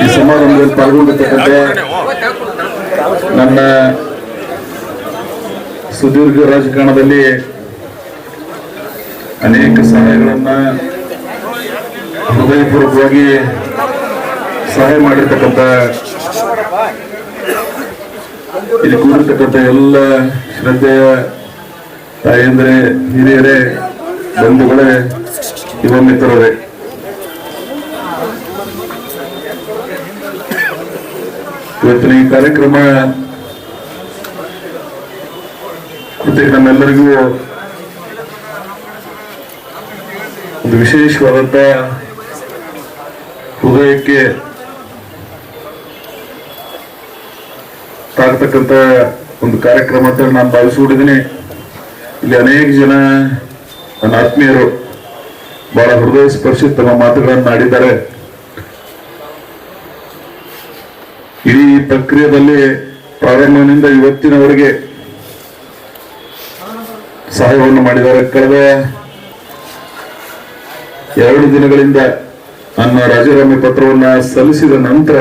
ಈ ಸಮಾರಂಭದಲ್ಲಿ ಪಾಲ್ಗೊಂಡಿರ್ತಕ್ಕಂಥ ನನ್ನ ಸುದೀರ್ಘ ರಾಜಕಾರಣದಲ್ಲಿ ಅನೇಕ ಸಹಾಯಗಳನ್ನ ಹೃದಯಪೂರ್ವಕವಾಗಿ ಸಹಾಯ ಮಾಡಿರ್ತಕ್ಕಂಥ ಇಲ್ಲಿ ಕೂಡಿರ್ತಕ್ಕಂಥ ಎಲ್ಲ ಶ್ರದ್ಧೆಯ ತಾಯಂದ್ರೆ, ಹಿರಿಯರೇ, ಬಂಧುಗಳೇ, ಯುವ ಮಿತ್ರರೇ, ಇವತ್ತಿನ ಈ ಕಾರ್ಯಕ್ರಮ ಜೊತೆಗೆ ನಮ್ಮೆಲ್ಲರಿಗೂ ಒಂದು ವಿಶೇಷವಾದಂತ ಹೃದಯಕ್ಕೆ ತಾಗತಕ್ಕಂತ ಒಂದು ಕಾರ್ಯಕ್ರಮ ಅಂತ ನಾನು ಭಾವಿಸಿಕೊಂಡಿದ್ದೀನಿ. ಇಲ್ಲಿ ಅನೇಕ ಜನ ನನ್ನ ಆತ್ಮೀಯರು ಬಹಳ ಹೃದಯ ಸ್ಪರ್ಶಿ ತಮ್ಮ ಮಾತುಗಳನ್ನು ಆಡಿದ್ದಾರೆ. ಇಡೀ ಪ್ರಕ್ರಿಯೆಯಲ್ಲಿ ಪ್ರಾರಂಭದಿಂದ ಇವತ್ತಿನವರೆಗೆ ಸಹಾಯವನ್ನು ಮಾಡಿದ್ದಾರೆ. ಕಳೆದ 2 ದಿನಗಳಿಂದ ನನ್ನ ರಾಜೀನಾಮೆ ಪತ್ರವನ್ನು ಸಲ್ಲಿಸಿದ ನಂತರ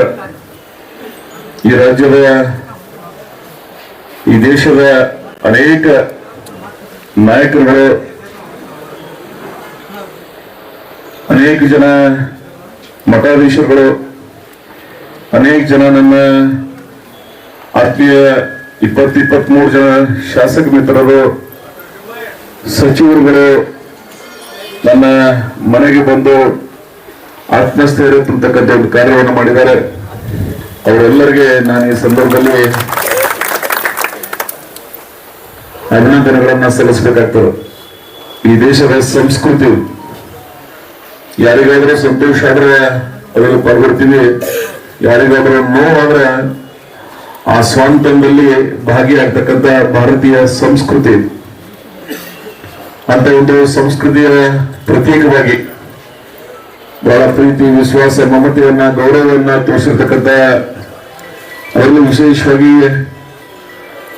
ಈ ರಾಜ್ಯದ, ಈ ದೇಶದ ಅನೇಕ ನಾಯಕರುಗಳು, ಅನೇಕ ಜನ ಮಠಾಧೀಶರುಗಳು, ಅನೇಕ ಜನ ನನ್ನ ಆತ್ಮೀಯ 20-23 ಜನ ಶಾಸಕ ಮಿತ್ರರು, ಸಚಿವರುಗಳು ನನ್ನ ಮನೆಗೆ ಬಂದು ಆತ್ಮಸ್ಥೈರ್ಯ ತುಂಬತಕ್ಕಂಥ ಒಂದು ಕಾರ್ಯವನ್ನು ಮಾಡಿದ್ದಾರೆ. ಅವರೆಲ್ಲರಿಗೆ ನಾನು ಈ ಸಂದರ್ಭದಲ್ಲಿ ಅಭಿನಂದನೆಗಳನ್ನ ಸಲ್ಲಿಸಬೇಕಾಗ್ತದೆ. ಈ ದೇಶದ ಸಂಸ್ಕೃತಿ, ಯಾರಿಗಾದ್ರೂ ಸಂತೋಷ ಆದ್ರೆ ಅದರಲ್ಲಿ ಪಾಲ್ಗೊಳ್ತೀವಿ, ಯಾರಿಗಾದ್ರೂ ನೋವಾದ್ರೆ ಆ ಸ್ವಾತಂತ್ರ್ಯದಲ್ಲಿ ಭಾಗಿಯಾಗ್ತಕ್ಕಂಥ ಭಾರತೀಯ ಸಂಸ್ಕೃತಿ ಅಂತ ಒಂದು ಸಂಸ್ಕೃತಿಯ ಪ್ರತೀಕವಾಗಿ ಬಹಳ ಪ್ರೀತಿ, ವಿಶ್ವಾಸ, ಮಮತೆಯನ್ನ, ಗೌರವವನ್ನ ತೋರಿಸಿರ್ತಕ್ಕಂಥ, ಅದರಲ್ಲೂ ವಿಶೇಷವಾಗಿ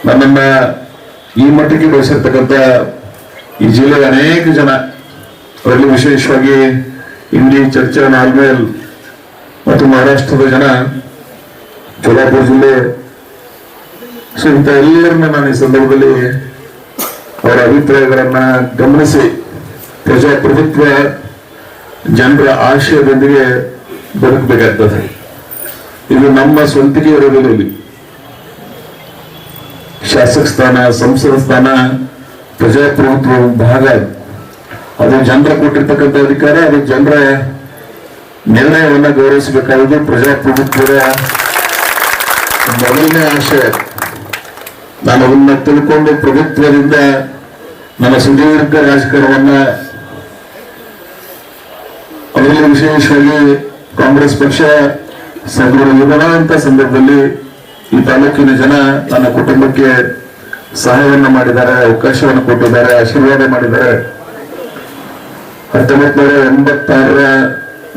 ನನ್ನನ್ನ ಈ ಮಟ್ಟಕ್ಕೆ ಬೆಳೆಸಿರ್ತಕ್ಕಂಥ ಈ ಜಿಲ್ಲೆಯ ಅನೇಕ ಜನ, ಅದರಲ್ಲೂ ವಿಶೇಷವಾಗಿ ಇಂಡಿ, ಚರ್ಚಾ, ನಾಲ್ಮೇಲ್ ಮತ್ತು ಮಹಾರಾಷ್ಟ್ರದ ಜನ, ಸೋಲಾಪುರ ಜಿಲ್ಲೆ, ಸೊ ಇಂಥ ಎಲ್ಲರನ್ನ ನಾನು ಈ ಸಂದರ್ಭದಲ್ಲಿ ಅವರ ಅಭಿಪ್ರಾಯಗಳನ್ನ ಗಮನಿಸಿ ಪ್ರಜಾಪ್ರಭುತ್ವ ಜನರ ಆಶಯದೊಂದಿಗೆ ಬದುಕಬೇಕಾಗ್ತದೆ. ಇದು ನಮ್ಮ ಸ್ವಂತಿಕೆ ಇರೋದಿಲ್ಲ. ಇಲ್ಲಿ ಶಾಸಕ ಸ್ಥಾನ, ಸಂಸದ ಸ್ಥಾನ ಪ್ರಜಾಪ್ರಭುತ್ವ ಭಾಗ. ಅದು ಜನರ ಕೊಟ್ಟಿರ್ತಕ್ಕಂಥ ಅಧಿಕಾರ, ಅದು ಜನರ ನಿರ್ಣಯವನ್ನ ಗೌರವಿಸಬೇಕಾಗುವುದು ಪ್ರಜಾಪ್ರಭುತ್ವದ ಮೊದಲನೇ ಆಶಯ. ನಾನು ಅದನ್ನ ತಿಳ್ಕೊಂಡು ಪ್ರಭುತ್ವದಿಂದ ನನ್ನ ಸುದೀರ್ಘ ರಾಜಕಾರಣವನ್ನ, ಅದರಲ್ಲಿ ವಿಶೇಷವಾಗಿ ಕಾಂಗ್ರೆಸ್ ಪಕ್ಷ ಸದೃಢ ಸಂದರ್ಭದಲ್ಲಿ ಈ ತಾಲೂಕಿನ ಜನ ನನ್ನ ಕುಟುಂಬಕ್ಕೆ ಸಹಾಯವನ್ನು ಮಾಡಿದ್ದಾರೆ, ಅವಕಾಶವನ್ನು ಕೊಟ್ಟಿದ್ದಾರೆ, ಆಶೀರ್ವಾದ ಮಾಡಿದ್ದಾರೆ. 1986ರ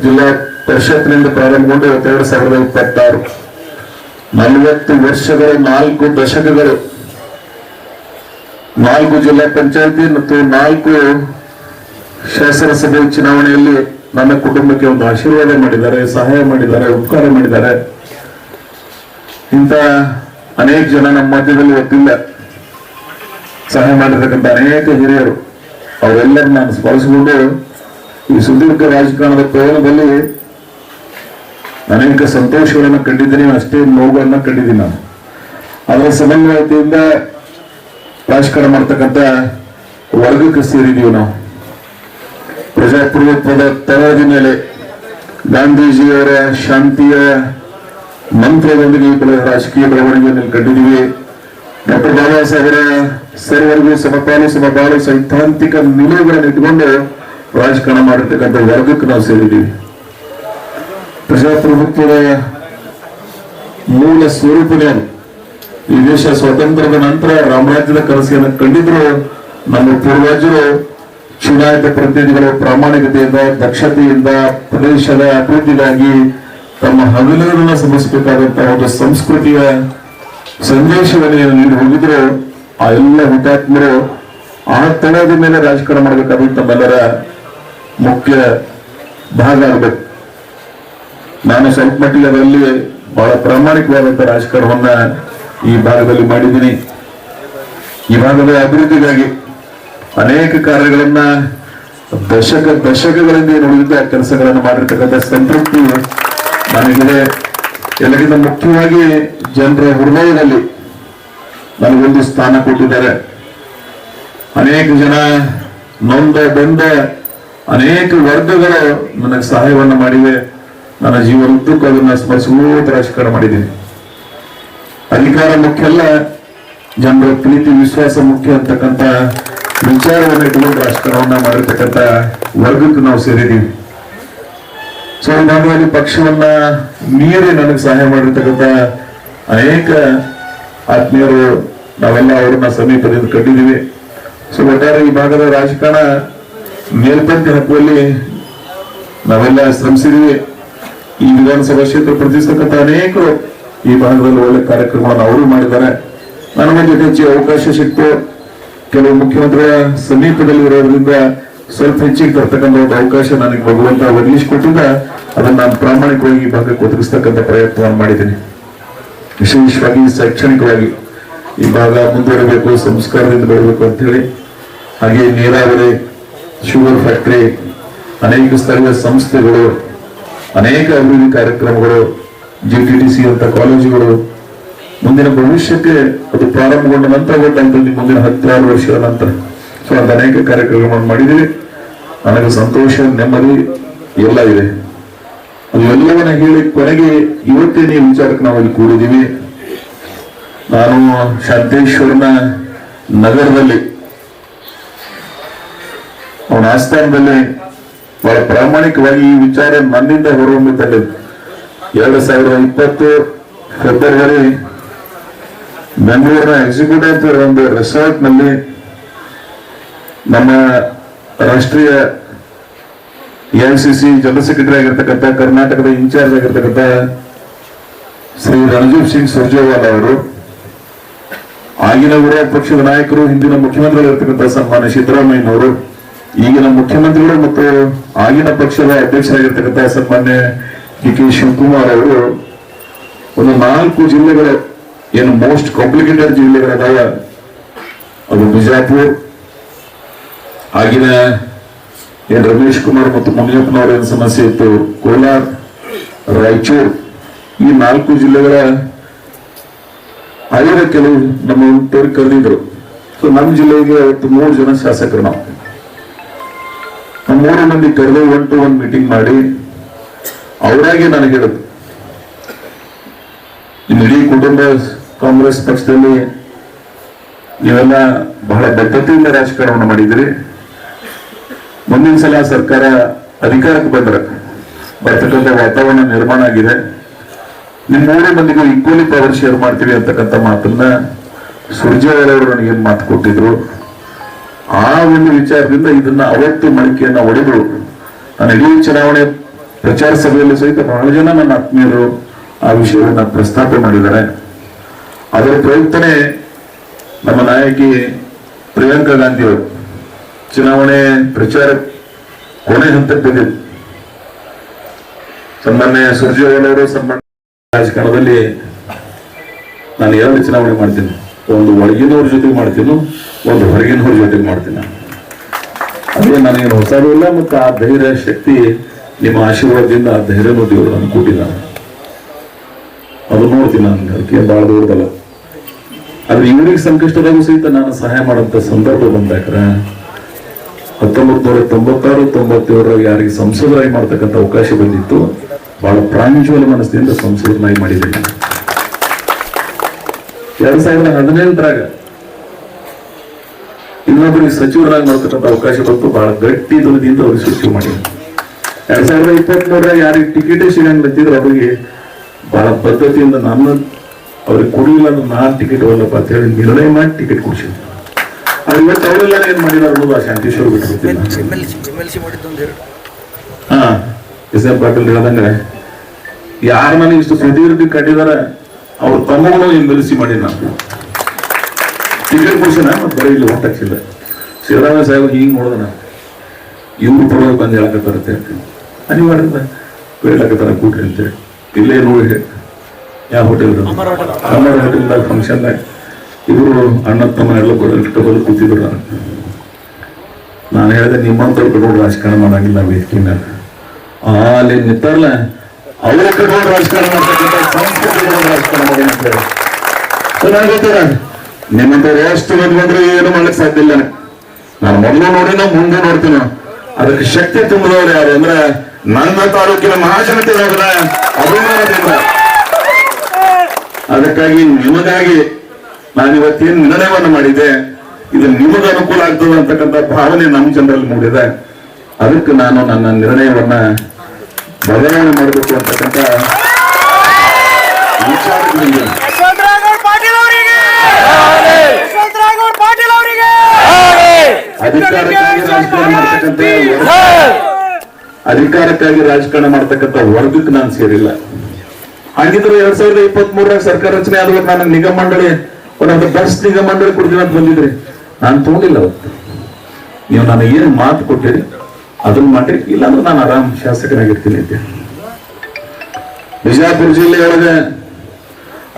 ಜಿಲ್ಲಾ ಪರಿಷತ್ನಿಂದ ಪ್ರಾರಂಭಗೊಂಡು 2026 40 ವರ್ಷಗಳು, 4 ದಶಕಗಳು, 4 ಜಿಲ್ಲಾ ಪಂಚಾಯತಿ ಮತ್ತು 4 ಶಾಸನಸಭೆ ಚುನಾವಣೆಯಲ್ಲಿ ನನ್ನ ಕುಟುಂಬಕ್ಕೆ ಒಂದು ಆಶೀರ್ವಾದ ಮಾಡಿದ್ದಾರೆ, ಸಹಾಯ ಮಾಡಿದ್ದಾರೆ, ಉಪಕಾರ ಮಾಡಿದ್ದಾರೆ. ಇಂಥ ಅನೇಕ ಜನ ನಮ್ಮ ಮಧ್ಯದಲ್ಲಿ ಗೊತ್ತಿಲ್ಲ. ಸಹಾಯ ಮಾಡಿರ್ತಕ್ಕಂಥ ಅನೇಕ ಹಿರಿಯರು, ಅವರೆಲ್ಲರೂ ನಾನು ಸ್ಮರಿಸಿಕೊಂಡು ಈ ಸುದೀರ್ಘ ರಾಜಕಾರಣದ ಪ್ರಯಾಣದಲ್ಲಿ ಅನೇಕ ಸಂತೋಷಗಳನ್ನು ಕಂಡಿದ್ದೀನಿ, ಅಷ್ಟೇ ನೋವುಗಳನ್ನ ಕಂಡಿದ್ದೀನಿ. ನಾನು ಅದರ ಸಮನ್ವಯತೆಯಿಂದ ರಾಜಕಾರಣ ಮಾಡ್ತಕ್ಕಂಥ ವರ್ಗಕ್ಕೆ ಸೇರಿದೀವಿ. ನಾವು ಪ್ರಜಾಪ್ರಭುತ್ವದ ತಳದ ಮೇಲೆ ಗಾಂಧೀಜಿಯವರ ಶಾಂತಿಯ ಮಂತ್ರದೊಂದಿಗೆ ರಾಜಕೀಯ ಬೆಳವಣಿಗೆಯನ್ನು ಕಂಡಿದ್ದೀವಿ. ಡಾಕ್ಟರ್ ಬಾಬಾ ಸಾಹೇಬರ ಸರ್ವರಿಗೂ ಸಮಪಾಲು ಸಮಬಾಳು ಸೈದ್ಧಾಂತಿಕ ನಿಲುವುಗಳನ್ನು ಇಟ್ಟುಕೊಂಡು ರಾಜಕಾರಣ ಮಾಡಿರ್ತಕ್ಕಂಥ ವರ್ಗಕ್ಕೆ ನಾವು ಸೇರಿದ್ದೀವಿ. ಪ್ರಜಾಪ್ರಭುತ್ವದ ಮೂಲ ಸ್ವರೂಪನೇ ಅದು. ಈ ದೇಶ ಸ್ವಾತಂತ್ರ್ಯದ ನಂತರ ರಾಮರಾಜ್ಯದ ಕನಸನ್ನು ಕಂಡಿದ್ರು ನಮ್ಮ ಪೂರ್ವಜರು. ಚುನಾಯಿತ ಪ್ರತಿನಿಧಿಗಳು ಪ್ರಾಮಾಣಿಕತೆಯಿಂದ, ದಕ್ಷತೆಯಿಂದ ಪ್ರದೇಶದ ಅಭಿವೃದ್ಧಿಗಾಗಿ ತಮ್ಮ ಹಗಲುಗಳನ್ನು ಶ್ರಮಿಸಬೇಕಾದಂತಹ ಒಂದು ಸಂಸ್ಕೃತಿಯ ಸಂದೇಶವನ್ನು ನೀಡಿ ಹೋಗಿದ್ರು. ಆ ಎಲ್ಲ ಹುತಾತ್ಮರು ಆ ತಳದ ಮೇಲೆ ರಾಜಕಾರಣ ಮಾಡಬೇಕಾದ ತಮ್ಮೆಲ್ಲರ ಮುಖ್ಯ ಭಾಗ ಆಗಬೇಕು. ನಾನು ಸ್ವಲ್ಪ ಮಟ್ಟಿಗೆ ಅದರಲ್ಲಿ ಬಹಳ ಪ್ರಾಮಾಣಿಕವಾದಂತಹ ರಾಜಕಾರಣವನ್ನ ಈ ಭಾಗದಲ್ಲಿ ಮಾಡಿದ್ದೀನಿ. ಈ ಭಾಗದ ಅಭಿವೃದ್ಧಿಗಾಗಿ ಅನೇಕ ಕಾರ್ಯಗಳನ್ನ ದಶಕಗಳಿಂದ ಉಳಿದ ಕೆಲಸಗಳನ್ನು ಮಾಡಿರ್ತಕ್ಕಂಥ ಸಂತೃಪ್ತಿ ನನಗಿದೆ. ಎಲ್ಲಕ್ಕಿಂತ ಮುಖ್ಯವಾಗಿ ಜನರ ಹೃದಯದಲ್ಲಿ ನನಗೊಂದು ಸ್ಥಾನ ಕೊಟ್ಟಿದ್ದಾರೆ. ಅನೇಕ ಜನ ನೊಂದ ಬೆಂದ ಅನೇಕ ವರ್ಗಗಳು ನನಗೆ ಸಹಾಯವನ್ನು ಮಾಡಿವೆ. ನನ್ನ ಜೀವನದ್ದಕ್ಕೂ ಅದನ್ನ ಸ್ಮರಿಸುವಂತ ರಾಜಕಾರಣ ಮಾಡಿದ್ದೀನಿ. ಅಧಿಕಾರ ಮುಖ್ಯ ಅಲ್ಲ, ಜನರ ಪ್ರೀತಿ ವಿಶ್ವಾಸ ಮುಖ್ಯ ಅಂತಕ್ಕಂಥ ವಿಚಾರವನ್ನು ಇಟ್ಟುಕೊಂಡು ರಾಜಕಾರಣವನ್ನ ಮಾಡಿರ್ತಕ್ಕಂಥ ವರ್ಗಕ್ಕೆ ನಾವು ಸೇರಿದ್ದೀವಿ. ಸೊ ಈ ಭಾಗದಲ್ಲಿ ಪಕ್ಷವನ್ನ ಮೀರಿ ನನಗೆ ಸಹಾಯ ಮಾಡಿರ್ತಕ್ಕಂಥ ಅನೇಕ ಆತ್ಮೀಯರು ನಾವೆಲ್ಲ ಅವರನ್ನ ಸಮೀಪದಿಂದ ಕಂಡಿದ್ದೀವಿ. ಸೊ ಒಟ್ಟಾರೆ ಈ ಭಾಗದ ರಾಜಕಾರಣ ಮೇಲ್ಪಂಕ್ತಿ ಹಾಕುವಲ್ಲಿ ನಾವೆಲ್ಲ ಶ್ರಮಿಸಿದೀವಿ. ಈ ವಿಧಾನಸಭಾ ಕ್ಷೇತ್ರ ಪ್ರತಿಸ್ತಕ್ಕಂಥ ಅನೇಕರು ಈ ಭಾಗದಲ್ಲಿ ಒಳ್ಳೆ ಕಾರ್ಯಕ್ರಮಗಳನ್ನು ಅವರು ಮಾಡಿದ್ದಾರೆ. ನನ್ನ ಜೊತೆ ಹೆಚ್ಚಿಗೆ ಅವಕಾಶ ಸಿಕ್ತು. ಕೆಲವು ಮುಖ್ಯಮಂತ್ರಿಗಳ ಸಮೀಪದಲ್ಲಿ ಇರೋದ್ರಿಂದ ಸ್ವಲ್ಪ ಹೆಚ್ಚಿಗೆ ತರ್ತಕ್ಕಂಥ ಒಂದು ಅವಕಾಶ ನನಗೆ ಭಗವಂತ ಒದಗಿಸಿಕೊಟ್ಟಿದ್ದ ಅದನ್ನ ನಾನು ಪ್ರಾಮಾಣಿಕವಾಗಿ ಈ ಭಾಗಕ್ಕೆ ಒದಗಿಸ್ತಕ್ಕಂಥ ಪ್ರಯತ್ನವನ್ನು ಮಾಡಿದ್ದೀನಿ. ವಿಶೇಷವಾಗಿ ಶೈಕ್ಷಣಿಕವಾಗಿ ಈ ಭಾಗ ಮುಂದುವರಬೇಕು, ಸಂಸ್ಕಾರದಿಂದ ಬರಬೇಕು ಅಂತ ಹೇಳಿ, ಹಾಗೆ ನೀರಾವರಿ, ಶುಗರ್ ಫ್ಯಾಕ್ಟರಿ, ಅನೇಕ ಸ್ಥಳೀಯ ಸಂಸ್ಥೆಗಳು, ಅನೇಕ ಅಭಿವೃದ್ಧಿ ಕಾರ್ಯಕ್ರಮಗಳು, GTTC ಅಂತ ಕಾಲೇಜುಗಳು, ಮುಂದಿನ ಭವಿಷ್ಯಕ್ಕೆ ಅದು ಪ್ರಾರಂಭಗೊಂಡ ನಂತರ ಗೊತ್ತಾಗ್ತದೆ ಮುಂದಿನ 16 ವರ್ಷಗಳ ನಂತರ. ಸೊ ಅದು ಅನೇಕ ಕಾರ್ಯಕ್ರಮಗಳನ್ನು ಮಾಡಿದ್ದೀವಿ. ನನಗೆ ಸಂತೋಷ, ನೆಮ್ಮದಿ ಎಲ್ಲ ಇದೆ. ಅದು ಎಲ್ಲವನ್ನ ಹೇಳಿ ಕೊನೆಗೆ ಇವತ್ತೇನೆ ಈ ವಿಚಾರಕ್ಕೆ ನಾವು ಇಲ್ಲಿ ಕೂಡಿದ್ದೀವಿ. ನಾನು ಶಾಂತೇಶ್ವರನ ನಗರದಲ್ಲಿ ಅವನ ಆಸ್ಥಾನದಲ್ಲಿ ಬಹಳ ಪ್ರಾಮಾಣಿಕವಾಗಿ ಈ ವಿಚಾರ ನನ್ನಿಂದ ಹೊರಹೊಮ್ಮಿದ್ದಲ್ಲಿ 2020 ಫೆಬ್ರವರಿ ಬೆಂಗಳೂರಿನ ಎಕ್ಸಿಕ್ಯೂಟಿವ್ ಒಂದು ರೆಸಾರ್ಟ್ ನಲ್ಲಿ ನಮ್ಮ ರಾಷ್ಟ್ರೀಯ AICC ಜನರಲ್ ಸೆಕ್ರೆಟರಿ ಆಗಿರ್ತಕ್ಕಂಥ, ಕರ್ನಾಟಕದ ಇನ್ಚಾರ್ಜ್ ಆಗಿರ್ತಕ್ಕಂಥ ಶ್ರೀ ರಣದೀಪ್ ಸಿಂಗ್ ಸುರ್ಜೇವಾಲಾ ಅವರು, ಆಗಿನ ವಿರೋಧ ಪಕ್ಷದ ನಾಯಕರು, ಹಿಂದಿನ ಮುಖ್ಯಮಂತ್ರಿಗಳಿರ್ತಕ್ಕಂಥ ಸನ್ಮಾನ್ಯ ಸಿದ್ದರಾಮಯ್ಯನವರು, ಈಗಿನ ಮುಖ್ಯಮಂತ್ರಿಗಳು ಮತ್ತು ಆಗಿನ ಪಕ್ಷದ ಅಧ್ಯಕ್ಷರಾಗಿರ್ತಕ್ಕಂಥ ಸನ್ಮಾನ್ಯ DK ಶಿವಕುಮಾರ್ ಅವರು ಒಂದು 4 ಜಿಲ್ಲೆಗಳು ಏನು ಮೋಸ್ಟ್ ಕಾಂಪ್ಲಿಕೇಟೆಡ್ ಜಿಲ್ಲೆಗಳದಾವ, ಅದು ಬಿಜಾಪುರ್, ಆಗಿನ ಏನ್ ರಮೇಶ್ ಕುಮಾರ್ ಮತ್ತು ಮುನಿಯಪ್ಪನವರ ಏನು ಸಮಸ್ಯೆ ಇತ್ತು, ಕೋಲಾರ, ರಾಯಚೂರು, ಈ 4 ಜಿಲ್ಲೆಗಳ ಆಯೋಗ ಕೆಲವು ನಮ್ಮ ತೋರಿ ಕರೆದಿದ್ರು. ಸೊ ನಮ್ಮ ಜಿಲ್ಲೆಗೆ ಅವತ್ತು 3 ಜನ ಶಾಸಕರು ನಾವು 3 ಮಂದಿ ಕರೆದು 1-to-1 ಮೀಟಿಂಗ್ ಮಾಡಿ ಅವರಾಗೆ ನನಗೆ ಹೇಳಿದ್ರು, ಇಡೀ ಕುಟುಂಬ ಕಾಂಗ್ರೆಸ್ ಪಕ್ಷದಲ್ಲಿ ನೀವೆಲ್ಲ ಬಹಳ ಬದ್ಧತೆಯಿಂದ ರಾಜಕಾರಣವನ್ನು ಮಾಡಿದ್ರಿ. ಮುಂದಿನ ಸಲ ಸರ್ಕಾರ ಅಧಿಕಾರಕ್ಕೆ ಬರ್ತಕ್ಕಂಥ ವಾತಾವರಣ ನಿರ್ಮಾಣ ಆಗಿದೆ. ನಿಮ್ 3 ಮಂದಿಗೂ ಈಕ್ವಲಿ ಪವರ್ ಶೇರ್ ಮಾಡ್ತೀವಿ ಅಂತಕ್ಕಂಥ ಮಾತನ್ನ ಸುರ್ಜೇವಾಲಾ ಅವರು ನನಗೆ ಮಾತು ಕೊಟ್ಟಿದ್ರು. ಆ ಒಂದು ವಿಚಾರದಿಂದ ಇದನ್ನ ಅವತ್ತು ಮಳಿಕೆಯನ್ನ ಹೊಡೆದ್ರು. ನಾನು ಇಡೀ ಚುನಾವಣೆ ಪ್ರಚಾರ ಸಭೆಯಲ್ಲಿ ಸಹಿತ ಬಹಳ ಜನ ನನ್ನ ಆತ್ಮೀಯರು ಆ ವಿಷಯವನ್ನ ಪ್ರಸ್ತಾಪ ಮಾಡಿದ್ದಾರೆ. ಅದರ ಪ್ರಯುಕ್ತನೇ ನಮ್ಮ ನಾಯಕಿ ಪ್ರಿಯಾಂಕಾ ಗಾಂಧಿ ಅವರು ಚುನಾವಣೆ ಪ್ರಚಾರ ಕೊನೆ ಹಂತಕ್ಕೆ ಬಂದಿದ್ದು. ಸನ್ಮಾನ್ಯ ಸುರ್ಜೇವಾಲಾ ಅವರು ಸನ್ಮಾನ್ಯ ರಾಜಕಾರಣದಲ್ಲಿ ನಾನು 2 ಚುನಾವಣೆ ಮಾಡ್ತೀನಿ, ಒಂದು ಒಳಗಿನವ್ರ ಜೊತೆಗೆ ಮಾಡ್ತೀನಿ, ಒಂದು ಹೊರಗಿನವ್ರ ಜೊತೆಗೆ ಮಾಡ್ತೀನಿ. ಅದೇ ನನಗೇನು ಹೊಸದು ಇಲ್ಲ, ಮತ್ತು ಆ ಧೈರ್ಯ ಶಕ್ತಿ ನಿಮ್ಮ ಆಶೀರ್ವಾದದಿಂದ ಆ ಧೈರ್ಯನೂ ದೇವರು ನನಗೆ ಕೊಟ್ಟಿದ್ದಾನೆ. ಅದು ನೋಡ್ತೀನಿ, ನಾನು ಅದಕ್ಕೆ ಬಹಳ ದೊಡ್ಡದಲ್ಲ. ಆದ್ರೆ ಇವರಿಗೆ ಸಂಕಷ್ಟದಾಗೂ ಸಹಿತ ನಾನು ಸಹಾಯ ಮಾಡುವಂತ ಸಂದರ್ಭ ಬಂದಾಕ್ರೆ 1996-97 ಯಾರಿಗೆ ಸಂಸದರಾಗಿ ಮಾಡ್ತಕ್ಕಂಥ ಅವಕಾಶ ಬಂದಿತ್ತು, ಬಹಳ ಪ್ರಾಂಜಲ ಮನಸ್ಸಿನಿಂದ ಸಂಸದನಾಗಿ ಮಾಡಿದ್ದೀನಿ. 2018 ಇನ್ನೊಬ್ಬರಿಗೆ ಸಚಿವರಾಗಿ ಮಾಡ್ತಕ್ಕಂಥ ಅವಕಾಶ ಬಂತು, ಬಹಳ ಗಟ್ಟಿ ಧ್ವನಿಯಿಂದ ಅವ್ರಿಗೆ ಸಚಿವ ಮಾಡಿದ್ರು. 2023 ಯಾರಿಗೆ ಟಿಕೆಟೇ ಸಿಗಂಗಿದ್ರು ಅವರಿಗೆ ಬಹಳ ಪದ್ಧತಿಯಿಂದ ಅವ್ರಿಗೆ ಕೊಡಲಿಲ್ಲ ಅಂದ್ರೆ ನಾನು ಟಿಕೆಟ್ ಹೋಗಲ್ಲಪ್ಪ ಅಂತ ಹೇಳಿ ನಿರ್ಣಯ ಮಾಡಿ ಟಿಕೆಟ್ ಕೊಡ್ಸಿದ್ರು. ಅದು ಇವತ್ತು ಅವರೆಲ್ಲ ಏನ್ ಮಾಡಿದಾರೆ ಅನ್ನೋದು ಆ ಶಾಂತೇಶ್ವರ ಬಿಟ್ಟಿರ್ತೀನಿ. ಎಸ್.ಎಂ. ಪಾಟೀಲ್ ಹೇಳ್ದಂಗೆ ಯಾರು ನನಗೆ ಇಷ್ಟು ಸುದೀರ್ಘ ಕಟ್ಟಿದಾರ ಅವ್ರ ತಮ್ಮಗಳು MLC ಮಾಡಿ ನಾನು ಟಿಕೆಟ್ ಕೊಡ್ಸಿನ ಮತ್ತೆ ಬರೀ ಇಲ್ಲಿ ಹೊಂಟಾಕ್ಸಿಲ್ಲ. ಸಿದ್ದರಾಮಯ್ಯ ಸಾಹೇಬ್ ಹಿಂಗ್ ನೋಡಿದ ಇವ್ರು ಪರವಾಗಿ ಬಂದು ಹೇಳಕತ್ತಾರತ್ತೆ. ಅನಿವಾರ್ಯ ಬೇಡಕತ್ತಾರ ಕೂಡ್ರಿ ಅಂತೇಳಿ. ಇಲ್ಲೇ ನೋಡಿ ಯಾವ ಹೋಟೆಲ್ ಅಮರ ಹೋಟೆಲ್ದಾಗ ಫಂಕ್ಷನ್ದಾಗ ಇವರು ಅಣ್ಣ ತಮ್ಮ ಎಲ್ಲ ಇಟ್ಕೊಂಡು ಕೂತಿದ್ರು. ನಾನು ಹೇಳಿದೆ ನಿಮ್ಮಂತವ್ರು ಕಟ್ಕೊಂಡು ರಾಜಕಾರಣ ಮಾಡಂಗಿಲ್ಲ ವೇದಿಕೆ ಮೇಲೆ. ಅಲ್ಲಿ ನಿಂತಾರಲ್ಲ ಅವರ ಕಟ್ಕೊಂಡು ರಾಜಕಾರಣ ಮಾಡ್ತಕ್ಕಂಥ ಸಂಸ್ಕೃತಿ ರಾಜಕಾರಣ ಮಾಡಿ ಅಂತ ಹೇಳಿ ಚೆನ್ನಾಗಿ ಗೊತ್ತಾರ. ನಿಮ್ಮಂತವ್ರು ಎಷ್ಟು ಬಂದ್ರೆ ಏನು ಮಾಡ್ಲಿಕ್ಕೆ ಸಾಧ್ಯ ಇಲ್ಲ. ನಾನು ಮೊದಲು ನೋಡಿನ ಮುಂದೆ ನೋಡ್ತೀನಿ. ಅದಕ್ಕೆ ಶಕ್ತಿ ತುಂಬಿದವ್ರು ಯಾರು ಅಂದ್ರೆ ನನ್ನ ತಾಲೂಕಿನ ಮಹಾಜನತೆ ಅಭಿಮಾನದಿಂದ. ಅದಕ್ಕಾಗಿ ನಿಮಗಾಗಿ ನಾನಿವತ್ತೇನು ನಿರ್ಣಯವನ್ನು ಮಾಡಿದ್ದೆ, ಇದು ನಿಮಗೆ ಅನುಕೂಲ ಆಗ್ತದೆ ಅಂತಕ್ಕಂಥ ಭಾವನೆ ನಮ್ಮ ಜನರಲ್ಲಿ ಮೂಡಿದೆ. ಅದಕ್ಕೆ ನಾನು ನನ್ನ ನಿರ್ಣಯವನ್ನ ಬದಲಾವಣೆ ಮಾಡಬೇಕು ಅಂತಕ್ಕಂಥ ವಿಚಾರದಿಂದ ಅಧಿಕಾರಕ್ಕಾಗಿ ರಾಜಕಾರಣ ಮಾಡ್ತಕ್ಕಂಥ ವರ್ಗಕ್ಕೆ ನಾನು ಸೇರಿಲ್ಲ. ಹಾಗಿದ್ರೆ 2023 ಸರ್ಕಾರ ರಚನೆ ಆದ ನಾನು ನಿಗಮ ಮಂಡಳಿ ಒಂದು ಬಸ್ ನಿಗಮ ಮಂಡಳಿ ಕೊಡ್ತೀನಿ ಅಂತ ಬಂದಿದ್ರಿ. ನಾನು ತಗೊಂಡಿಲ್ಲ ಅವತ್ತು. ನೀವು ನನಗೆ ಏನು ಮಾತು ಕೊಟ್ಟಿರಿ ಅದನ್ನ ಮಾಡಿ, ಇಲ್ಲಾಂದ್ರೆ ನಾನು ಆರಾಮ್ ಶಾಸಕನಾಗಿರ್ತೀನಿ ಅಂತ. ಬಿಜಾಪುರ ಜಿಲ್ಲೆಯೊಳಗೆ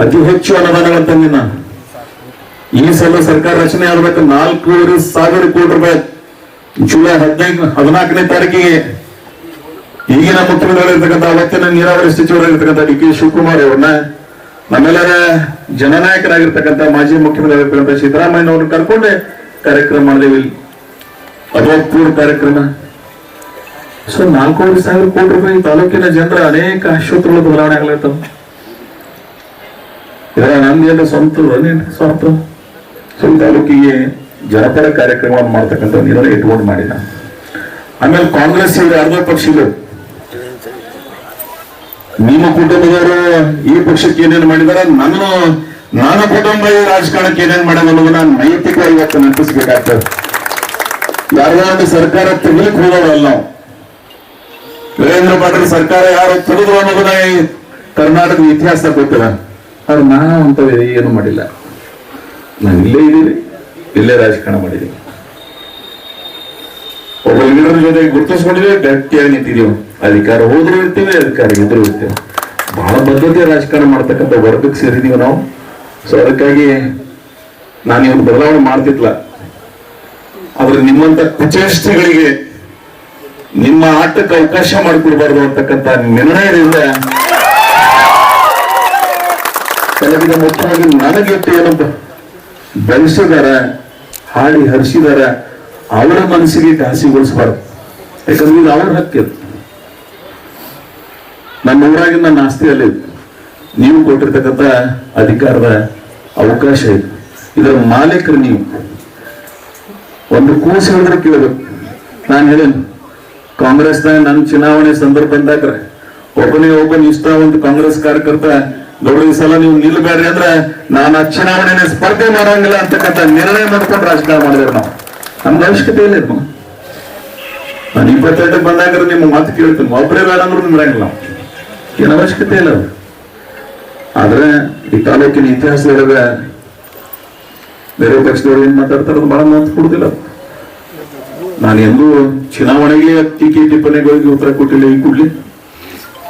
ಅತಿ ಹೆಚ್ಚು ಅನುದಾನಗಳು ತಂದಿ ನಾನು. ಈ ಸಲ ಸರ್ಕಾರ ರಚನೆ ಆಗ್ಬೇಕು 4,500 ಕೋಟಿ ರೂಪಾಯಿ. ಜುಲೈ 14ನೇ ತಾರೀಕಿಗೆ ಈಗಿನ ಮುಖ್ಯಮಂತ್ರಿಗಳಿರ್ತಕ್ಕಂಥ ಅವತ್ತಿನ ನೀರಾವರಿ ಸಚಿವರಾಗಿರ್ತಕ್ಕಂಥ ಡಿ ಕೆ ಶಿವಕುಮಾರ್ ಅವ್ರನ್ನ, ನಮ್ಮೆಲ್ಲರ ಜನನಾಯಕರಾಗಿರ್ತಕ್ಕಂಥ ಮಾಜಿ ಮುಖ್ಯಮಂತ್ರಿಗಳಿರ್ತಕ್ಕಂಥ ಸಿದ್ದರಾಮಯ್ಯ ಅವ್ರನ್ನ ಕರ್ಕೊಂಡೆ ಕಾರ್ಯಕ್ರಮ ಮಾಡಿದೇವಿ. ಅಭೂತಪೂರ್ವ ಕಾರ್ಯಕ್ರಮ. ಸೊ 4,500 ಕೋಟಿ ರೂಪಾಯಿ ತಾಲೂಕಿನ ಜನರ ಅನೇಕ ಆಶೋತ್ತರಗಳು ಬದಲಾವಣೆ ಆಗ್ಲತ್ತವ. ಇದರ ನಂದೇನು ಸ್ವಂತ ತಾಲೂಕಿಗೆ ಜನಪರ ಕಾರ್ಯಕ್ರಮವನ್ನು ಮಾಡ್ತಕ್ಕಂಥ ನಿರ್ಣಯ ಇಟ್ಕೊಂಡು ಮಾಡಿದ. ಆಮೇಲೆ ಕಾಂಗ್ರೆಸ್ ಅರ್ಧ ಪಕ್ಷಗಳು ನಿಮ್ಮ ಕುಟುಂಬದವರು ಈ ಪಕ್ಷಕ್ಕೆ ಏನೇನು ಮಾಡಿದಾರೆ, ನನ್ನ ಕುಟುಂಬ ಈ ರಾಜಕಾರಣಕ್ಕೆ ಏನೇನು ಮಾಡೋದು ಅನ್ನೋದನ್ನ ನೈತಿಕವಾಗಿ ಇವತ್ತು ನೆನಪಿಸ್ಬೇಕಾಗ್ತದೆ. ಯಾರೋ ಒಂದು ಸರ್ಕಾರ ತೆಗಿಲಿಕ್ಕೆ ಹೋಗೋರಲ್ಲ ನಾವು. ವೀರೇಂದ್ರ ಪಾಟೀಲ್ ಸರ್ಕಾರ ಯಾರು ತೆಗೆದು ಅನ್ನೋದನ್ನ ಈ ಕರ್ನಾಟಕದ ಇತಿಹಾಸ ಗೊತ್ತಿಲ್ಲ. ಅವ್ರು ನಾನು ಅಂತವೇ ಏನು ಮಾಡಿಲ್ಲ. ನಾನು ಇಲ್ಲೇ ಇದ್ದೀವಿ, ಇಲ್ಲೇ ರಾಜಕಾರಣ ಮಾಡಿದ್ದೀವಿ. ಒಬ್ಬ ಲೀಡರ್ ಜೊತೆ ಗುರುತಿಸ್ಕೊಂಡಿದ್ದೀವಿ, ಗಟ್ಟಿಯಾಗಿ ನಿಂತಿದ್ದೀವಿ. ಅಧಿಕಾರ ಹೋದ್ರು ಇರ್ತೀವಿ, ಅಧಿಕಾರ ಇದ್ರು ಇರ್ತೀವಿ. ಬಹಳ ಬದ್ಧತೆ ರಾಜಕಾರಣ ಮಾಡ್ತಕ್ಕಂಥ ವರ್ಗಕ್ಕೆ ಸೇರಿದೀವಿ ನಾವು. ಸೊ ಅದಕ್ಕಾಗಿ ನಾನು ಇವತ್ತು ಬದಲಾವಣೆ ಮಾಡ್ತಿದ್ಲ. ಆದ್ರೆ ನಿಮ್ಮಂತ ಕುಚೇಷ್ಟಗಳಿಗೆ, ನಿಮ್ಮ ಆಟಕ್ಕೆ ಅವಕಾಶ ಮಾಡಿಕೊಡ್ಬಾರ್ದು ಅಂತಕ್ಕಂಥ ನಿರ್ಣಯದಿಂದ ಕೆಲವಿನ ಮುಖ್ಯವಾಗಿ ನನಗೆಟ್ಟು ಏನಂತ ಬೆಳೆಸಿದಾರ, ಹಾಡಿ ಹರಿಸಿದಾರ, ಅವರ ಮನಸ್ಸಿಗೆ ಘಾಸಿಗೊಳಿಸಬಾರ್ದು. ಯಾಕಂದ್ರೆ ಇದು ಅವ್ರ ಹಕ್ಕಿದು. ನಮ್ಮ ಊರಾಗಿನ ನನ್ನ ಆಸ್ತಿಯಲ್ಲಿ ನೀವು ಕೊಟ್ಟಿರ್ತಕ್ಕಂಥ ಅಧಿಕಾರದ ಅವಕಾಶ ಇದೆ. ಇದರ ಮಾಲೀಕರು ನೀವು. ಒಂದು ಕೂಸು ಹೇಳಿದ್ರೆ ಕೇಳಬೇಕು. ನಾನು ಹೇಳೇನು, ಕಾಂಗ್ರೆಸ್ನ ನನ್ನ ಚುನಾವಣೆ ಸಂದರ್ಭ ಬಂದಾಗ ಒಬ್ಬ ನಿಷ್ಠಾವಂತ ಕಾಂಗ್ರೆಸ್ ಕಾರ್ಯಕರ್ತ ಗೌಡ ಈ ಸಲ ನೀವು ನಿಲ್ಬೇಡ್ರಿ ಅಂದ್ರೆ ನಾನು ಆ ಚುನಾವಣೆನ ಸ್ಪರ್ಧೆ ಮಾಡಂಗಿಲ್ಲ ಅಂತಕ್ಕಂಥ ನಿರ್ಣಯ ಮಾಡ್ಕೊಂಡು ರಾಜಕಾರಣ ಮಾಡಿದ್ರು ನಾವು. ನಮ್ಗೆ ಅವಶ್ಯಕತೆ ಇಲ್ಲ. ನಾನು 22ಕ್ಕೆ ಬಂದಾಗ ನಿಮ್ಮ ಮಾತು ಕೇಳ್ತೀನಿ, ಒಬ್ಬರೇ ಬೇಡ ಅಂದ್ರೂ ನಿಂದ್ರಂಗಿಲ್ಲ ನಾವು. ಏನು ಅವಶ್ಯಕತೆ ಇಲ್ಲ ಅದು. ಆದ್ರೆ ಈ ತಾಲೂಕಿನ ಇತಿಹಾಸದೊಳಗ ಬೇರೆ ಪಕ್ಷದವ್ರು ಏನ್ ಮಾತಾಡ್ತಾರ ಬಹಳ ಮಾತು ಕೊಡುದಿಲ್ಲ. ನಾನು ಎಂದೂ ಚುನಾವಣೆಗೆ ಟೀಕೆ ಟಿಪ್ಪಣಿಗಳಿಗೆ ಉತ್ತರ ಕೊಟ್ಟಿಲ್ಲ. ಈ ಕೂಡ್ಲಿ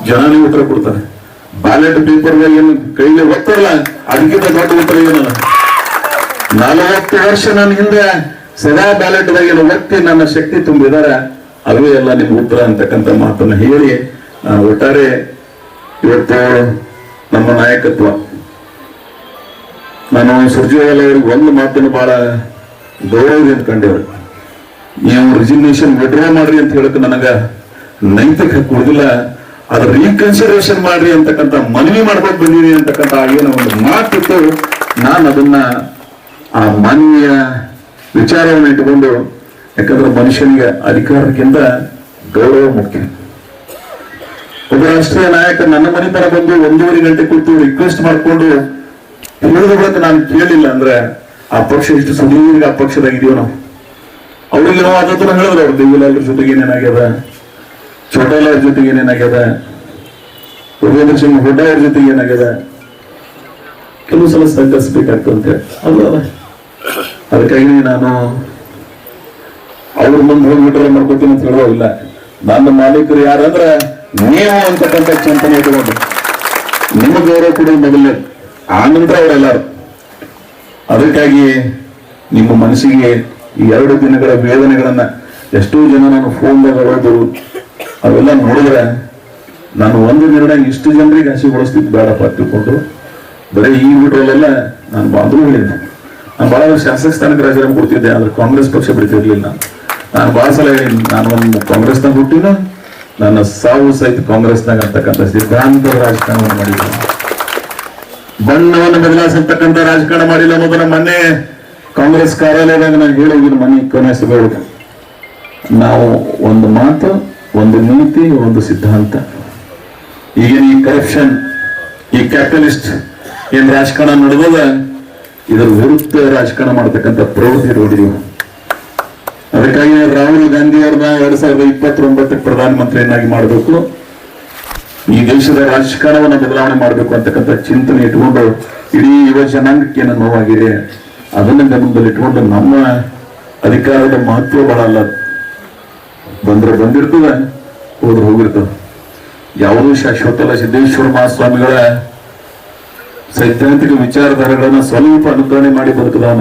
ಜನನೇ ಉತ್ತರ ಕೊಡ್ತಾರೆ. ಬ್ಯಾಲೆಟ್ ಪೇಪರ್ ಏನು ಕೈಗೆ ಒತ್ತರಲ್ಲ, ಅದಕ್ಕಿಂತ ದೊಡ್ಡ ಉತ್ತರ ಏನಲ್ಲ. 40 ವರ್ಷ ನನ್ನ ಹಿಂದೆ ಸದಾ ಬ್ಯಾಲೆಟ್ ದಾಗ ಒತ್ತಿ ನನ್ನ ಶಕ್ತಿ ತುಂಬಿದಾರ, ಅವೇ ಎಲ್ಲ ನಿಮ್ಗೆ ಉತ್ತರ ಅಂತಕ್ಕಂಥ ಮಾತನ್ನ ಹೇಳಿ ಒಟ್ಟಾರೆ ಇವತ್ತು ನಮ್ಮ ನಾಯಕತ್ವ. ನಾನು ಸುರ್ಜೇವಾಲ ಅವರಿಗೆ ಒಂದು ಮಾತನ್ನು ಬಹಳ ಗೌರವದಿಂದ ಕಂಡೇವ್ರಿ. ನೀವು ರಿಸಿಗ್ನೇಷನ್ ವಿಡ್ರಾ ಮಾಡ್ರಿ ಅಂತ ಹೇಳಕ್ಕೆ ನನಗ ನೈತಿಕ ಹಕ್ಕು ಉಳಿದಿಲ್ಲ. ಅದ್ರ ರೀಕನ್ಸಿಡರೇಷನ್ ಮಾಡ್ರಿ ಅಂತಕ್ಕಂಥ ಮನವಿ ಮಾಡ್ಕೊಂಡು ಬಂದೀನಿ ಅಂತಕ್ಕಂಥ ಏನೋ ಒಂದು ಮಾತಿತ್ತು. ನಾನು ಅದನ್ನ ಆ ಮಾನ್ಯ ವಿಚಾರವನ್ನು ಇಟ್ಟುಕೊಂಡು, ಯಾಕಂದ್ರೆ ಮನುಷ್ಯನಿಗೆ ಅಧಿಕಾರಕ್ಕಿಂತ ಗೌರವ ಮುಖ್ಯ. ಒಬ್ಬ ರಾಷ್ಟ್ರೀಯ ನಾಯಕ ನನ್ನ ಮನೆ ತರ ಬಂದು 1.5 ಗಂಟೆ ಕೂತು ರಿಕ್ವೆಸ್ಟ್ ಮಾಡ್ಕೊಂಡು ಹೇಳಿದ ಬಳಿಕ ನಾನು ಕೇಳಿಲ್ಲ ಅಂದ್ರೆ ಆ ಪಕ್ಷ ಇಷ್ಟು ಸುದೀರ್ಘ ಆ ಪಕ್ಷದಾಗಿದೀವಿ ನಾವು. ಅವ್ರಿಗೆ ನಾವು ಅದನ್ನ ಹೇಳಿದ್ರು. ಅವ್ರು ದೇವಿಲಾಲ್ ಜೊತೆಗೆ ಏನೇನಾಗ್ಯದ, ಛೋಟಾಲಾಲ್ ಜೊತೆಗೆ ಏನೇನಾಗ್ಯದ, ಭೂಪೇಂದ್ರ ಸಿಂಗ್ ಹುಡ್ಡ ಅವ್ರ ಜೊತೆಗೆ ಏನಾಗ್ಯದ, ಕೆಲವು ಸಲ ಸಂಘರ್ಷಬೇಕಾಗ್ತದೆ ಅಲ್ಲ. ಅದಕ್ಕಾಗಿ ನಾನು ಅವ್ರ ಮುಂದೆ ಹೋಗಿ ವಿಡ್ರಾ ಮಾಡ್ಕೊತೀನಿ ಅಂತ ಹೇಳೋಲ್ಲ. ನನ್ನ ಮಾಲೀಕರು ಯಾರಂದ್ರೆ ನೀವು ಅಂತಕ್ಕಂಥ ಚಿಂತನೆ ಇಟ್ಕೊಂಡು ನಿಮ್ಮ ಗೌರವ ಕೂಡ ಮೊದಲನೇ ಆನಂತರ ಅವರೆಲ್ಲರೂ. ಅದಕ್ಕಾಗಿ ನಿಮ್ಮ ಮನಸ್ಸಿಗೆ ಈ 2 ದಿನಗಳ ವೇದನೆಗಳನ್ನ ಎಷ್ಟೋ ಜನ ನಾನು ಫೋನ್ದಾಗ ಹೇಳೋದು ಅವೆಲ್ಲ ನೋಡಿದ್ರೆ ನಾನು ಒಂದು ನಿರ್ಣಯ ಇಷ್ಟು ಜನರಿಗೆ ಹಸಿಗೊಳಿಸ್ತಿದ್ದು ಬೇಡಪ್ಪ ತಿಳ್ಕೊಂಡು ಬರೀ ಈ ವಿಡಿಯೋಲೆಲ್ಲ ನಾನು ಬಾಂಧವ ಹೇಳಿದ್ದೆ. ನಾನು ಬಹಳ ಶಾಸಕ ಸ್ಥಾನಕ್ಕೆ ರಾಜೀನಾಮೆ ಕೊಡ್ತಿದ್ದೆ, ಆದ್ರೆ ಕಾಂಗ್ರೆಸ್ ಪಕ್ಷ ಬಿಡ್ತಿರ್ಲಿಲ್ಲ. ನಾನು ಬಹಳ ಸಲ ಹೇಳಿ ನಾನು ಒಂದು ಕಾಂಗ್ರೆಸ್ನಾಗ ಹುಟ್ಟಿನ ನನ್ನ ಸಾವು ಸಹಿತ ಕಾಂಗ್ರೆಸ್ನಾಗ ಅಂತಕ್ಕಂಥ ಸಿದ್ಧಾಂತದ ರಾಜಕಾರಣವನ್ನು ಮಾಡಿದ್ದೀನಿ. ಬಣ್ಣವನ್ನು ಬದಲಾಯಿಸತಕ್ಕಂಥ ರಾಜಕಾರಣ ಮಾಡಿಲ್ಲ ಅನ್ನೋದನ್ನ ಮೊನ್ನೆ ಕಾಂಗ್ರೆಸ್ ಕಾರ್ಯಾಲಯದಾಗ ನಾನು ಹೇಳೋಗಿನ ಮನೆ ಕೊನೆಸಬಹುದು. ನಾವು ಒಂದು ಮಾತು, ಒಂದು ನೀತಿ, ಒಂದು ಸಿದ್ಧಾಂತ. ಈಗಿನ ಈ ಕರಪ್ಷನ್, ಈ ಕ್ಯಾಪಿಟಲಿಸ್ಟ್ ಏನ್ ರಾಜಕಾರಣ ನಡೆದದ ಇದರ ವಿರುದ್ಧ ರಾಜಕಾರಣ ಮಾಡತಕ್ಕಂಥ ಪ್ರವೃತ್ತಿ ನೋಡಿದೀವಿ. ಅದಕ್ಕಾಗಿ ರಾಹುಲ್ ಗಾಂಧಿ ಅವ್ರನ್ನ 2029 ಪ್ರಧಾನಮಂತ್ರಿಯನ್ನಾಗಿ ಮಾಡಬೇಕು, ಈ ದೇಶದ ರಾಜಕಾರಣವನ್ನು ಬದಲಾವಣೆ ಮಾಡಬೇಕು ಅಂತಕ್ಕಂಥ ಚಿಂತನೆ ಇಟ್ಕೊಂಡು ಇಡೀ ಯುವ ಜನಾಂಗಕ್ಕೆ ಏನು ನೋವಾಗಿದೆ ಅದನ್ನ ಗಮನದಲ್ಲಿ ಇಟ್ಕೊಂಡು ನಮ್ಮ ಅಧಿಕಾರದ ಮಹತ್ವ ಬಹಳ ಅಲ್ಲ. ಬಂದ್ರೆ ಬಂದಿರ್ತದೆ, ಹೋದ್ರೆ ಹೋಗಿರ್ತದೆ. ಯಾವುದೂ ಶಾಶ್ವತ ಅಲ್ಲ. ಸಿದ್ದೇಶ್ವರ ಮಹಾಸ್ವಾಮಿಗಳ ಸೈದ್ಧಾಂತಿಕ ವಿಚಾರಧಾರೆಗಳನ್ನ ಸ್ವಲ್ಪ ಅನುಕರಣೆ ಮಾಡಿ ಬದುಕದವ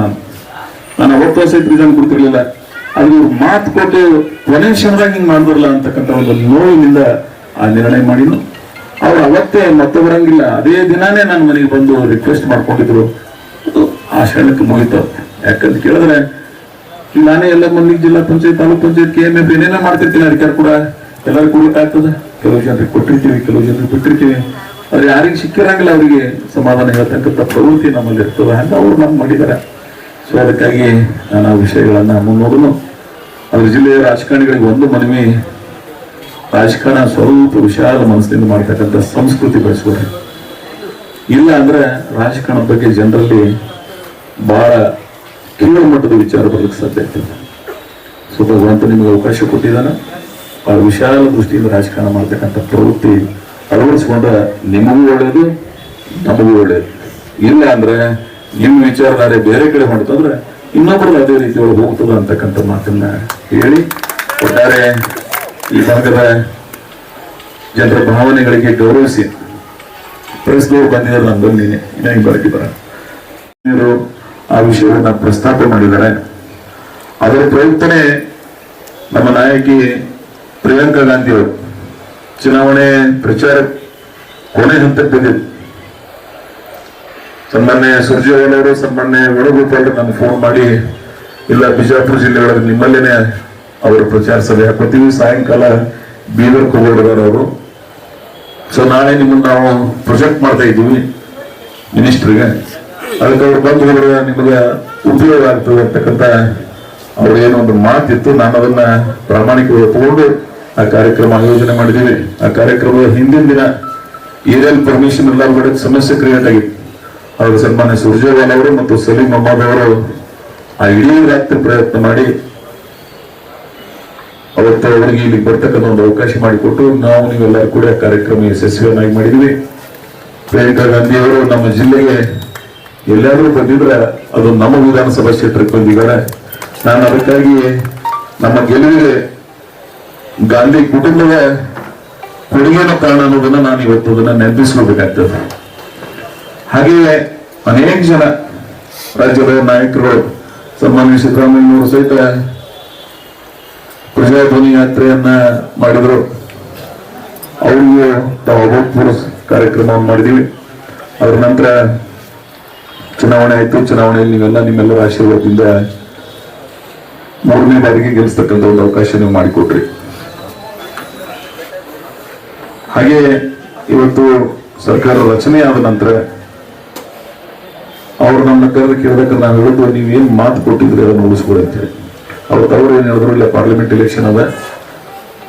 ನಾನು ಅವತ್ತು ಸಹಿತ ಇದನ್ನು ಕೊಡ್ತಿರ್ಲಿಲ್ಲ. ಅದು ಮಾತು ಕೊಟ್ಟು ಕೊನೆ ಕ್ಷಣದಾಗ ಹಿಂಗ್ ಮಾಡಿದ್ರಲ್ಲ ಅಂತಕ್ಕಂಥ ಒಂದು ನೋವಿನಿಂದ ಆ ನಿರ್ಣಯ ಮಾಡಿದ್ರು. ಅವ್ರು ಅವತ್ತೇ ಮತ್ತೆ ಬರಂಗಿಲ್ಲ, ಅದೇ ದಿನಾನೇ ನನ್ನ ಮನೆಗೆ ಬಂದು ರಿಕ್ವೆಸ್ಟ್ ಮಾಡ್ಕೊಂಡಿದ್ರು. ಅದು ಆ ಕ್ಷಣಕ್ಕೆ ಮುಗಿತು. ಯಾಕಂತ ಕೇಳಿದ್ರೆ ನಾನೇ ಎಲ್ಲ ಮಂದಿಗೆ ಜಿಲ್ಲಾ ಪಂಚಾಯತ್, ತಾಲೂಕ್ ಪಂಚಾಯತ್, KMF ಏನೇನೋ ಮಾಡ್ತಿರ್ತೀನಿ. ಅಧಿಕಾರ ಕೂಡ ಎಲ್ಲರೂ ಕೊಡ್ಬೇಕಾಗ್ತದೆ. ಕೆಲವು ಜನರಿಗೆ ಕೊಟ್ಟಿರ್ತೀವಿ, ಕೆಲವು ಜನರಿಗೆ ಬಿಟ್ಟಿರ್ತೀವಿ. ಆದ್ರೆ ಯಾರಿಗೆ ಸಿಕ್ಕಿರಂಗಿಲ್ಲ ಅವರಿಗೆ ಸಮಾಧಾನ ಹೇಳ್ತಕ್ಕಂಥ ಪ್ರವೃತ್ತಿ ನಮ್ಮಲ್ಲಿ ಇರ್ತದೆ. ಹಂಗ ಅವ್ರು ನಮ್ಗೆ ಮಾಡಿದ್ದಾರೆ. ಸೊ ಅದಕ್ಕಾಗಿ ನಾನು ಆ ವಿಷಯಗಳನ್ನ ಮುನ್ನೋದನು. ಅದ್ರ ಜಿಲ್ಲೆಯ ರಾಜಕಾರಣಿಗಳಿಗೆ ಒಂದು ಮನವಿ, ರಾಜಕಾರಣ ಸ್ವಲ್ಪ ವಿಶಾಲ ಮನಸ್ಸಿನಿಂದ ಮಾಡ್ತಕ್ಕಂಥ ಸಂಸ್ಕೃತಿ ಬೆಳೆಸ್ಕೊಡ್ರಿ. ಇಲ್ಲ ಅಂದ್ರೆ ರಾಜಕಾರಣದ ಬಗ್ಗೆ ಜನರಲ್ಲಿ ಬಹಳ ಕೀಳು ಮಟ್ಟದ ವಿಚಾರ ಬರ್ಲಿಕ್ಕೆ ಸಾಧ್ಯ ಆಗ್ತದೆ. ಸೊ ಭಗವಂತ ನಿಮಗೆ ಅವಕಾಶ ಕೊಟ್ಟಿದ್ದಾನೆ. ಬಹಳ ವಿಶಾಲ ದೃಷ್ಟಿಯಿಂದ ರಾಜಕಾರಣ ಮಾಡ್ತಕ್ಕಂಥ ಪ್ರವೃತ್ತಿ ಅಳವಡಿಸ್ಕೊಂಡ್ರೆ ನಿಮಗೂ ಒಳ್ಳೇದು, ನಮಗೂ ಒಳ್ಳೇದು. ಇಲ್ಲ ಅಂದ್ರೆ ನಿಮ್ಮ ವಿಚಾರಧಾರೆ ಬೇರೆ ಕಡೆ ಮಾಡ್ತಂದ್ರೆ ಇನ್ನೊಬ್ಬರು ಅದೇ ರೀತಿ ಒಳಗೆ ಹೋಗ್ತದ ಅಂತಕ್ಕಂಥ ಮಾತನ್ನ ಹೇಳಿ, ಒಟ್ಟಾರೆ ಈ ಭಾಗದ ಜನರ ಭಾವನೆಗಳಿಗೆ ಗೌರವಿಸಿ ಪ್ರೆಸ್ದವ್ರು ಬಂದಿದ್ದಾರೆ. ನಾನು ಬಂದೀನಿ, ಇನ್ನೇನು ಬರ್ತಿದ್ದಾರೆ. ಆ ವಿಷಯವನ್ನ ಪ್ರಸ್ತಾಪ ಮಾಡಿದ್ದಾರೆ. ಅದರ ಪ್ರಯುಕ್ತನೇ ನಮ್ಮ ನಾಯಕಿ ಪ್ರಿಯಾಂಕಾ ಗಾಂಧಿ ಅವರು ಚುನಾವಣೆ ಪ್ರಚಾರ ಕೊನೆ ಹಂತಕ್ಕೆ ಬಂದಿದ್ದು. ಸನ್ಮಾನ್ಯ ಸುರ್ಜೇವಾಲ ಅವರು, ಸನ್ಮಾನ್ಯ ವೇಣುಗೋಪಾಲ್ ನನ್ನ ಫೋನ್ ಮಾಡಿ, ಇಲ್ಲ ಬಿಜಾಪುರ ಜಿಲ್ಲೆಯೊಳಗೆ ನಿಮ್ಮಲ್ಲೇನೆ ಅವರ ಪ್ರಚಾರ ಸಭೆ ಹಾಕೋತೀವಿ, ಸಾಯಂಕಾಲ ಬೀದರ್ ಹೋಗೋದಾರ ಅವರು. ಸೊ ನಾಳೆ ನಿಮ್ಮನ್ನ ನಾವು ಪ್ರೊಜೆಕ್ಟ್ ಮಾಡ್ತಾ ಇದ್ದೀವಿ ಮಿನಿಸ್ಟ್ರಿಗೆ. ಅದಕ್ಕೆ ಅವ್ರು ಬಂದು ಹೋದ್ರೆ ನಿಮಗೆ ಉಪಯೋಗ ಆಗ್ತದೆ ಅಂತಕ್ಕಂಥ ಅವ್ರ ಏನೋ ಒಂದು ಮಾತಿತ್ತು. ನಾನು ಅದನ್ನ ಪ್ರಾಮಾಣಿಕವಾಗಿ ತಗೊಂಡು ಆ ಕಾರ್ಯಕ್ರಮ ಆಯೋಜನೆ ಮಾಡಿದ್ದೀವಿ. ಆ ಕಾರ್ಯಕ್ರಮದ ಹಿಂದಿನ ದಿನ ಏರಿಯಲ್ ಪರ್ಮಿಷನ್ ಎಲ್ಲ ಕಡೆ ಸಮಸ್ಯೆ ಕ್ರಿಯೇಟ್ ಆಗಿತ್ತು. ಅವರು ಸನ್ಮಾನ್ಯ ಸುರ್ಜೇವಾಲ ಅವರು ಮತ್ತು ಸಲೀಂ ಅಹಮದ್ ಅವರು ಆ ಇಡೀ ರಾತ್ರಿ ಪ್ರಯತ್ನ ಮಾಡಿ ಅವತ್ತು ಅವರಿಗೆ ಇಲ್ಲಿ ಬರ್ತಕ್ಕಂಥ ಒಂದು ಅವಕಾಶ ಮಾಡಿಕೊಟ್ಟು ನಾವು ನೀವೆಲ್ಲರೂ ಕೂಡ ಕಾರ್ಯಕ್ರಮ ಯಶಸ್ವಿಯನ್ನಾಗಿ ಮಾಡಿದ್ವಿ. ಪ್ರಿಯಾಂಕಾ ಗಾಂಧಿ ಅವರು ನಮ್ಮ ಜಿಲ್ಲೆಗೆ ಎಲ್ಲಾದ್ರೂ ಬಂದಿದ್ರೆ ಅದು ನಮ್ಮ ವಿಧಾನಸಭಾ ಕ್ಷೇತ್ರಕ್ಕೆ ಬಂದಿದ್ದಾರೆ. ನಾನು ಅದಕ್ಕಾಗಿ ನಮ್ಮ ಗೆಲುವಿಗೆ ಗಾಂಧಿ ಕುಟುಂಬದ ಕೊಡುಗೆನೂ ಕಾರಣ ಅನ್ನೋದನ್ನ ನಾನು ಇವತ್ತು ಅದನ್ನ ನೆನಪಿಸ್ಕೋಬೇಕಾಗ್ತದೆ. ಹಾಗೆಯೇ ಅನೇಕ ಜನ ರಾಜ್ಯದ ನಾಯಕರು, ಸನ್ಮಾನ್ಯ ಸಿದ್ದರಾಮಯ್ಯನವರು ಸಹಿತ ಪ್ರಜಾಧ್ವನಿ ಯಾತ್ರೆಯನ್ನ ಮಾಡಿದ್ರು. ಅವ್ರಿಗೂ ತಾವು ಅಭೂತಪೂರ್ವ ಕಾರ್ಯಕ್ರಮವನ್ನು ಮಾಡಿದೀವಿ. ಅದರ ನಂತರ ಚುನಾವಣೆ ಆಯ್ತು. ಚುನಾವಣೆಯಲ್ಲಿ ನಿಮ್ಮೆಲ್ಲರ ಆಶೀರ್ವಾದದಿಂದ 3ನೇ ಬಾರಿಗೆ ಗೆಲ್ಲಿಸ್ತಕ್ಕಂಥ ಒಂದು ಅವಕಾಶ ನೀವು ಮಾಡಿಕೊಟ್ರಿ. ಹಾಗೆ ಇವತ್ತು ಸರ್ಕಾರ ರಚನೆ ಆದ ನಂತರ ಅವ್ರು ನಮ್ಮ ಕರೆದು ಕೇಳ್ಬೇಕಾದ್ರೆ ನಾವು ಹೇಳಿದ್ವು, ನೀವೇನ್ ಮಾತು ಕೊಟ್ಟಿದ್ರೆ ಅದನ್ನು ಉಳಿಸ್ಕೊಡಿ ಅಂತ ಹೇಳಿ. ಅವತ್ತು ಅವ್ರು ಏನ್ ಹೇಳಿದ್ರು, ಇಲ್ಲ ಪಾರ್ಲಿಮೆಂಟ್ ಎಲೆಕ್ಷನ್ ಅದ,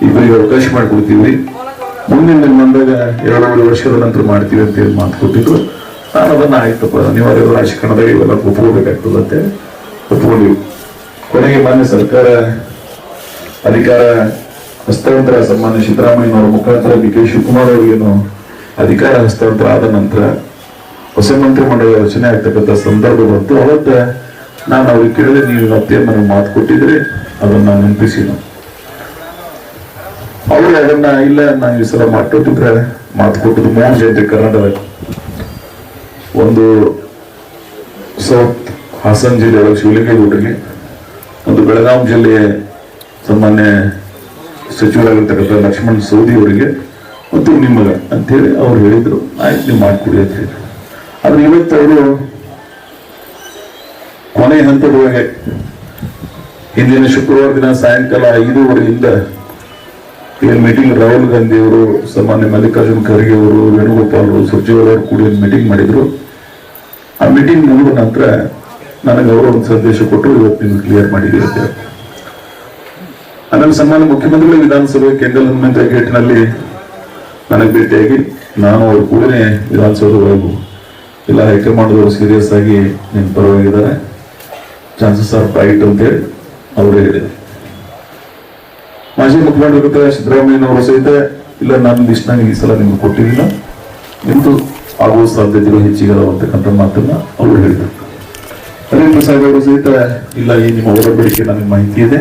ಇಬ್ಬರಿಗೆ ಅವಕಾಶ ಮಾಡಿಕೊಡ್ತೀವಿ, ಮುಂದಿನ ಬಂದಾಗ 2.5 ವರ್ಷದ ನಂತರ ಮಾಡ್ತೀವಿ ಅಂತ ಹೇಳಿ ಮಾತು ಕೊಟ್ಟಿದ್ರು. ನಾನು ಅದನ್ನ ಆಯ್ತಪ್ಪ, ಅನಿವಾರ್ಯ ರಾಜಕಾರಣದಾಗ ಇವೆಲ್ಲ ಒಪ್ಕೋಬೇಕಾಗ್ತದಂತೆ ಒಪ್ಕೊಂಡಿವಿ. ಕೊನೆಗೆ ಮಾನ್ಯ ಸರ್ಕಾರ ಅಧಿಕಾರ ಹಸ್ತಾಂತರ ಸನ್ಮಾನ್ಯ ಸಿದ್ದರಾಮಯ್ಯನವರ ಮುಖಾಂತರ DK ಶಿವಕುಮಾರ್ ಅವರಿಗೇನು ಅಧಿಕಾರ ಹಸ್ತಾಂತರ ಆದ ನಂತರ ಹೊಸ ಮಂತ್ರಿಮಂಡಲ ರಚನೆ ಆಗ್ತಕ್ಕಂಥ ಸಂದರ್ಭ ಬಂತು. ಅವತ್ತ ನಾನು ಅವ್ರಿಗೆ ಕೇಳಿದೆ, ನೀವು ಇವತ್ತೇನು ನನಗೆ ಮಾತು ಕೊಟ್ಟಿದ್ರೆ ಅದನ್ನ ನೆನಪಿಸಿ ಅವರು ಅದನ್ನ ಇಲ್ಲ ನಾನು ಈ ಸಲ ಮಾಡ್ಕೊಟ್ಟಿದ್ರೆ ಮಾತು ಕೊಟ್ಟದ್ದು 3 ಜನತೆ ಕರ್ನಾಟಕದಲ್ಲಿ, ಒಂದು ಸೌತ್ ಹಾಸನ್ ಜಿಲ್ಲೆಯೊಳಗೆ ಶಿವಲಿಂಗೇಗೌಡರಿಗೆ, ಒಂದು ಬೆಳಗಾವಿ ಜಿಲ್ಲೆಯ ಸಾಮಾನ್ಯ ಸಚಿವರಾಗಿರ್ತಕ್ಕಂಥ ಲಕ್ಷ್ಮಣ್ ಸವದಿ ಅವರಿಗೆ, ಮತ್ತು ನಿಮಗ ಅಂತೇಳಿ ಅವ್ರು ಹೇಳಿದ್ರು, ಆಯ್ತು ನೀವು ಮಾಡಿಕೊಡಿ ಅಂತ ಹೇಳಿದ್ರು. ಆದ್ರೆ ಇವತ್ತು ಅವರು ಕೊನೆ ಹಂತದೊಳಗೆ ಇಂದಿನ ಶುಕ್ರವಾರ ದಿನ ಸಾಯಂಕಾಲ 5:15 ಏನು ಮೀಟಿಂಗ್ ರಾಹುಲ್ ಗಾಂಧಿ ಅವರು, ಸಾಮಾನ್ಯ ಮಲ್ಲಿಕಾರ್ಜುನ್ ಖರ್ಗೆ ಅವರು, ವೇಣುಗೋಪಾಲ್ ಅವರು, ಸುರ್ಜೇವಾಲಾ ಅವರು ಕೂಡಿ ಒಂದು ಮೀಟಿಂಗ್ ಮಾಡಿದ್ರು. ಆ ಮೀಟಿಂಗ್ ಮುಗಿದ ನಂತರ ನನಗೆ ಅವರು ಒಂದು ಸಂದೇಶ ಕೊಟ್ಟು ಇವತ್ತು ನಿಮ್ಗೆ ಕ್ಲಿಯರ್ ಮಾಡಿದ್ದೀವಿ ಅಂತ ಹೇಳಿ. ಆಮೇಲೆ ಸನ್ಮಾನ್ಯ ಮುಖ್ಯಮಂತ್ರಿಗಳು ವಿಧಾನಸಭೆ ಕೆಂಡಲ್ ಹನುಮಂತ ಗೇಟ್ನಲ್ಲಿ ನನಗೆ ಭೇಟಿಯಾಗಿ ನಾನು ಅವ್ರು ಕೂಡಲೇ ವಿಧಾನಸೌಧವರೆಗೂ ಎಲ್ಲ ಹೈಕಮಾಂಡ್ದವರು ಸೀರಿಯಸ್ ಆಗಿ ನಿನ್ನ ಪರವಾಗಿದ್ದಾರೆ, ಚಾನ್ಸಸ್ ಆರ್ ಬ್ರೈಟ್ ಅಂತೇಳಿ ಅವರು ಹೇಳಿದರು. ಮಾಜಿ ಮುಖ್ಯಮಂತ್ರಿ ಸಿದ್ದರಾಮಯ್ಯನವರು ಸಹಿತ ಇಲ್ಲ ನಾನು ಲಿಸ್ಟ್ನಾಗ ಈ ಸಲ ನಿಮ್ಗೆ ಕೊಟ್ಟಿದ್ದೀನ, ನಿಮ್ದು ಆಗುವ ಸಾಧ್ಯತೆಗಳು ಹೆಚ್ಚಿಗಲ್ಲ ಅಂತಕ್ಕಂಥ ಮಾತನ್ನ ಅವರು ಹೇಳಿದರು. ರವೀಂದ್ರ ಪ್ರಸಾದ್ ಅವರು ಸಹಿತ ಇಲ್ಲ ಈ ನಿಮ್ಮ ಒಡಂಬಡಿಕೆ ನನಗೆ ಮಾಹಿತಿ ಇದೆ,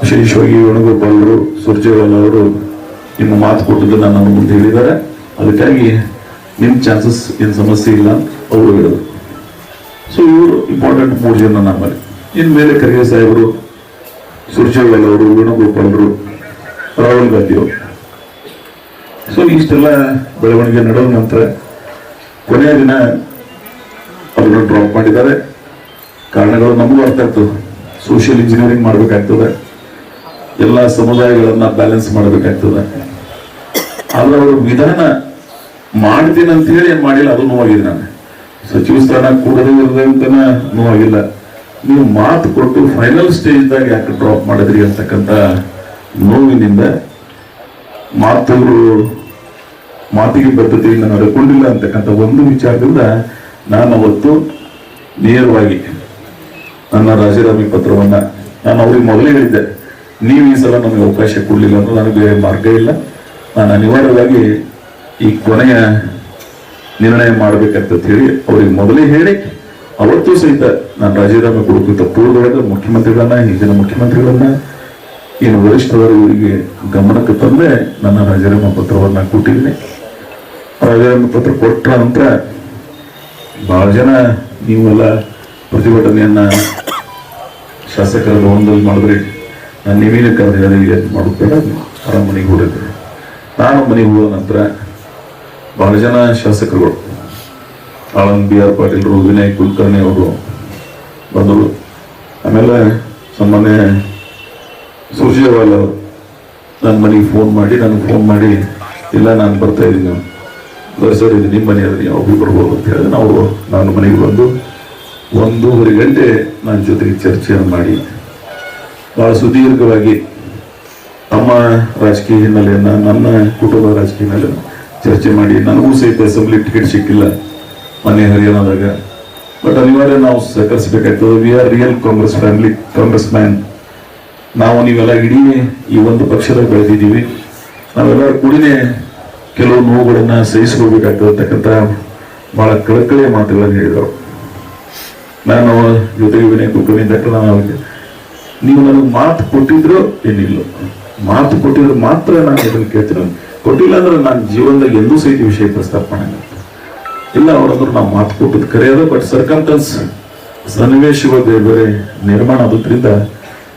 ವಿಶೇಷವಾಗಿ ವೇಣುಗೋಪಾಲ್ ಅವರು, ಸುರ್ಜೇವಾಲಾ ಅವರು ನಿಮ್ಮ ಮಾತು ಕೊಟ್ಟದನ್ನ ನನ್ನ ಮುಂದೆ ಹೇಳಿದ್ದಾರೆ, ಅದಕ್ಕಾಗಿ ನಿಮ್ಮ ಚಾನ್ಸಸ್ ಏನು ಸಮಸ್ಯೆ ಇಲ್ಲ ಅಂತ ಅವರು ಹೇಳಿದರು. ಸೊ ಇವರು ಇಂಪಾರ್ಟೆಂಟ್ 3 ಜನ ನಮ್ಮಲ್ಲಿ. ಇನ್ನು ಮೇಲೆ ಖರ್ಗೆ ಸಾಹೇಬರು, ಸುರ್ಜೇವಾಲಾ ಅವರು, ವೇಣುಗೋಪಾಲ್ ಅವರು, ರಾಹುಲ್ ಗಾಂಧಿ ಅವರು. ಸೊ ಇಷ್ಟೆಲ್ಲ ಬೆಳವಣಿಗೆ ನಡೆದ ನಂತರ ಕೊನೆಯ ದಿನ ಅವರನ್ನು ಡ್ರಾಪ್ ಮಾಡಿದ್ದಾರೆ. ಕಾರಣಗಳು ನಮಗೂ ಅರ್ಥ ಆಗ್ತದೆ. ಸೋಷಿಯಲ್ ಇಂಜಿನಿಯರಿಂಗ್ ಮಾಡಬೇಕಾಗ್ತದೆ, ಎಲ್ಲ ಸಮುದಾಯಗಳನ್ನ ಬ್ಯಾಲೆನ್ಸ್ ಮಾಡಬೇಕಾಗ್ತದೆ. ಆದ್ರೆ ಅವರು ವಿಧಾನ ಮಾಡ್ತೀನಿ ಅಂತ ಹೇಳಿ ಏನ್ ಮಾಡಿಲ್ಲ, ಅದು ನೋವಾಗಿದೆ. ನಾನು ಸಚಿವ ಸ್ಥಾನ ಕೂಡದೇ ಇರದೆ ಅಂತನ ನೋವಾಗಿಲ್ಲ. ನೀವು ಮಾತು ಕೊಟ್ಟು ಫೈನಲ್ ಸ್ಟೇಜ್ದಾಗ ಯಾಕೆ ಡ್ರಾಪ್ ಮಾಡಿದ್ರಿ ಅಂತಕ್ಕಂಥ ನೋವಿನಿಂದ, ಮಾತಿಗೆ ಬದ್ಧತೆಯಿಂದ ನಡ್ಕೊಂಡಿಲ್ಲ ಅಂತಕ್ಕಂಥ ಒಂದು ವಿಚಾರದಿಂದ ನಾನು ಅವತ್ತು ನೇರವಾಗಿ ನನ್ನ ರಾಜೀನಾಮೆ ಪತ್ರವನ್ನ ನಾನು ಅವ್ರಿಗೆ ಮೊದಲೇ ಹೇಳಿದ್ದೆ, ನೀವು ಈ ಸಲ ನಮಗೆ ಅವಕಾಶ ಕೊಡಲಿಲ್ಲ ಅಂದ್ರೆ ನನಗೆ ಬೇರೆ ಮಾರ್ಗ ಇಲ್ಲ, ನಾನು ಅನಿವಾರ್ಯವಾಗಿ ಈ ಕೊನೆಯ ನಿರ್ಣಯ ಮಾಡ್ಬೇಕಂತ ಹೇಳಿ ಅವ್ರಿಗೆ ಮೊದಲೇ ಹೇಳಿ, ಅವತ್ತು ಸಹಿತ ನಾನು ರಾಜೀನಾಮೆ ಕೊಡೋಕ್ಕಿಂತ ಪೂರ್ವದೊಳಗೆ ಮುಖ್ಯಮಂತ್ರಿಗಳನ್ನ, ಹಿಂದಿನ ಮುಖ್ಯಮಂತ್ರಿಗಳನ್ನ, ಏನು ವರಿಷ್ಠರು ಇವರಿಗೆ ಗಮನಕ್ಕೆ ತಂದೆ ನನ್ನ ರಾಜೀನಾಮೆ ಪತ್ರವನ್ನ ಕೊಟ್ಟಿದ್ದೀನಿ. ರಾಜೀನಾಮೆ ಪತ್ರ ಕೊಟ್ಟ ನಂತರ ಬಹಳ ಜನ ನೀವೆಲ್ಲ ಪ್ರತಿಭಟನೆಯನ್ನ ಶಾಸಕರ ಭವನದಲ್ಲಿ ಮಾಡಿದ್ರಿ, ನಾನು ನೀವೇನೇ ಕರೆದು ಮಾಡುತ್ತೇನೆ, ಅರಮನೆಗೆ ಹೋಗಿದ್ದೆ. ನಾನು ಮನೆಗೆ ಹೋದ ನಂತರ ಬಹಳ ಜನ ಶಾಸಕರುಗಳು, ಆಳಂದ್ BR ಪಾಟೀಲ್ರು, ವಿನಯ್ ಕುಲಕರ್ಣಿ ಅವರು ಬಂದರು. ಆಮೇಲೆ ಸಾಮಾನ್ಯ ಸುರ್ಜೇವಾಲಾ ನನ್ನ ಮನೆಗೆ ಫೋನ್ ಮಾಡಿ ಇಲ್ಲ ನಾನು ಬರ್ತಾ ಇದ್ದೀನಿ, ಸರ್ ಇದು ನಿಮ್ಮ ಮನೆ ಅದ್ರಿ ಒಬ್ಬರು ಬರ್ಬೋದು ಅಂತ ಹೇಳಿದ್ರೆ ನಾನು ಮನೆಗೆ ಬಂದು 1.5 ಗಂಟೆ ನನ್ನ ಜೊತೆಗೆ ಚರ್ಚೆಯನ್ನು ಮಾಡಿ ಬಹಳ ಸುದೀರ್ಘವಾಗಿ ನಮ್ಮ ರಾಜಕೀಯ ಹಿನ್ನೆಲೆಯನ್ನ, ನನ್ನ ಕುಟುಂಬದ ರಾಜಕೀಯ ಹಿನ್ನೆಲೆಯನ್ನು ಚರ್ಚೆ ಮಾಡಿ, ನನಗೂ ಸಹಿತ ಅಸೆಂಬ್ಲಿ ಟಿಕೆಟ್ ಸಿಕ್ಕಿಲ್ಲ ಮನೆ ಹರಿಯಾಣದಾಗ. ಬಟ್ ಅನಿವಾರ್ಯ ನಾವು ಸಹಕರಿಸಬೇಕಾಗ್ತದೆ. We are real Congress family, Congress man. ನಾವು ನೀವೆಲ್ಲ ಇಡೀ ಈ ಒಂದು ಪಕ್ಷದಾಗ ಬೆಳೆದಿದ್ದೀವಿ, ನಾವೆಲ್ಲರೂ ಕೂಡಿನೇ ಕೆಲವು ನೋವುಗಳನ್ನ ಸಹಿಸಿಕೊಳ್ಬೇಕಾಗ್ತಕ್ಕಂಥ ಬಹಳ ಕಳಕಳಿಯ ಮಾತುಗಳನ್ನು ಹೇಳಿದರು. ನಾನು ಜೊತೆಗೆ ವಿನಯ್ ಕುಲಕರ್ಣಿ ನೀವು ನನಗೆ ಮಾತು ಕೊಟ್ಟಿದ್ರು ಏನಿಲ್ಲ, ಮಾತು ಕೊಟ್ಟಿದ್ರು ಮಾತ್ರ ನಾನು ಇದನ್ನು ಕೇಳ್ತೀನಿ, ಕೊಟ್ಟಿಲ್ಲ ಅಂದ್ರೆ ನಾನು ಜೀವನದಾಗ ಎಂದೂ ಸಹಿತ ವಿಷಯ ಪ್ರಸ್ತಾಪ ಮಾಡಂಗಿಲ್ಲ. ಇಲ್ಲ ಅವರಂದ್ರೆ ನಾವು ಮಾತು ಕೊಟ್ಟದ್ದು ಕರೆಯೋದು, ಬಟ್ ಸರ್ಕಮ್ಟನ್ಸ್ ಸನ್ನಿವೇಶಗಳು ಬೇರೆ ಬೇರೆ ನಿರ್ಮಾಣ ಆಗೋದ್ರಿಂದ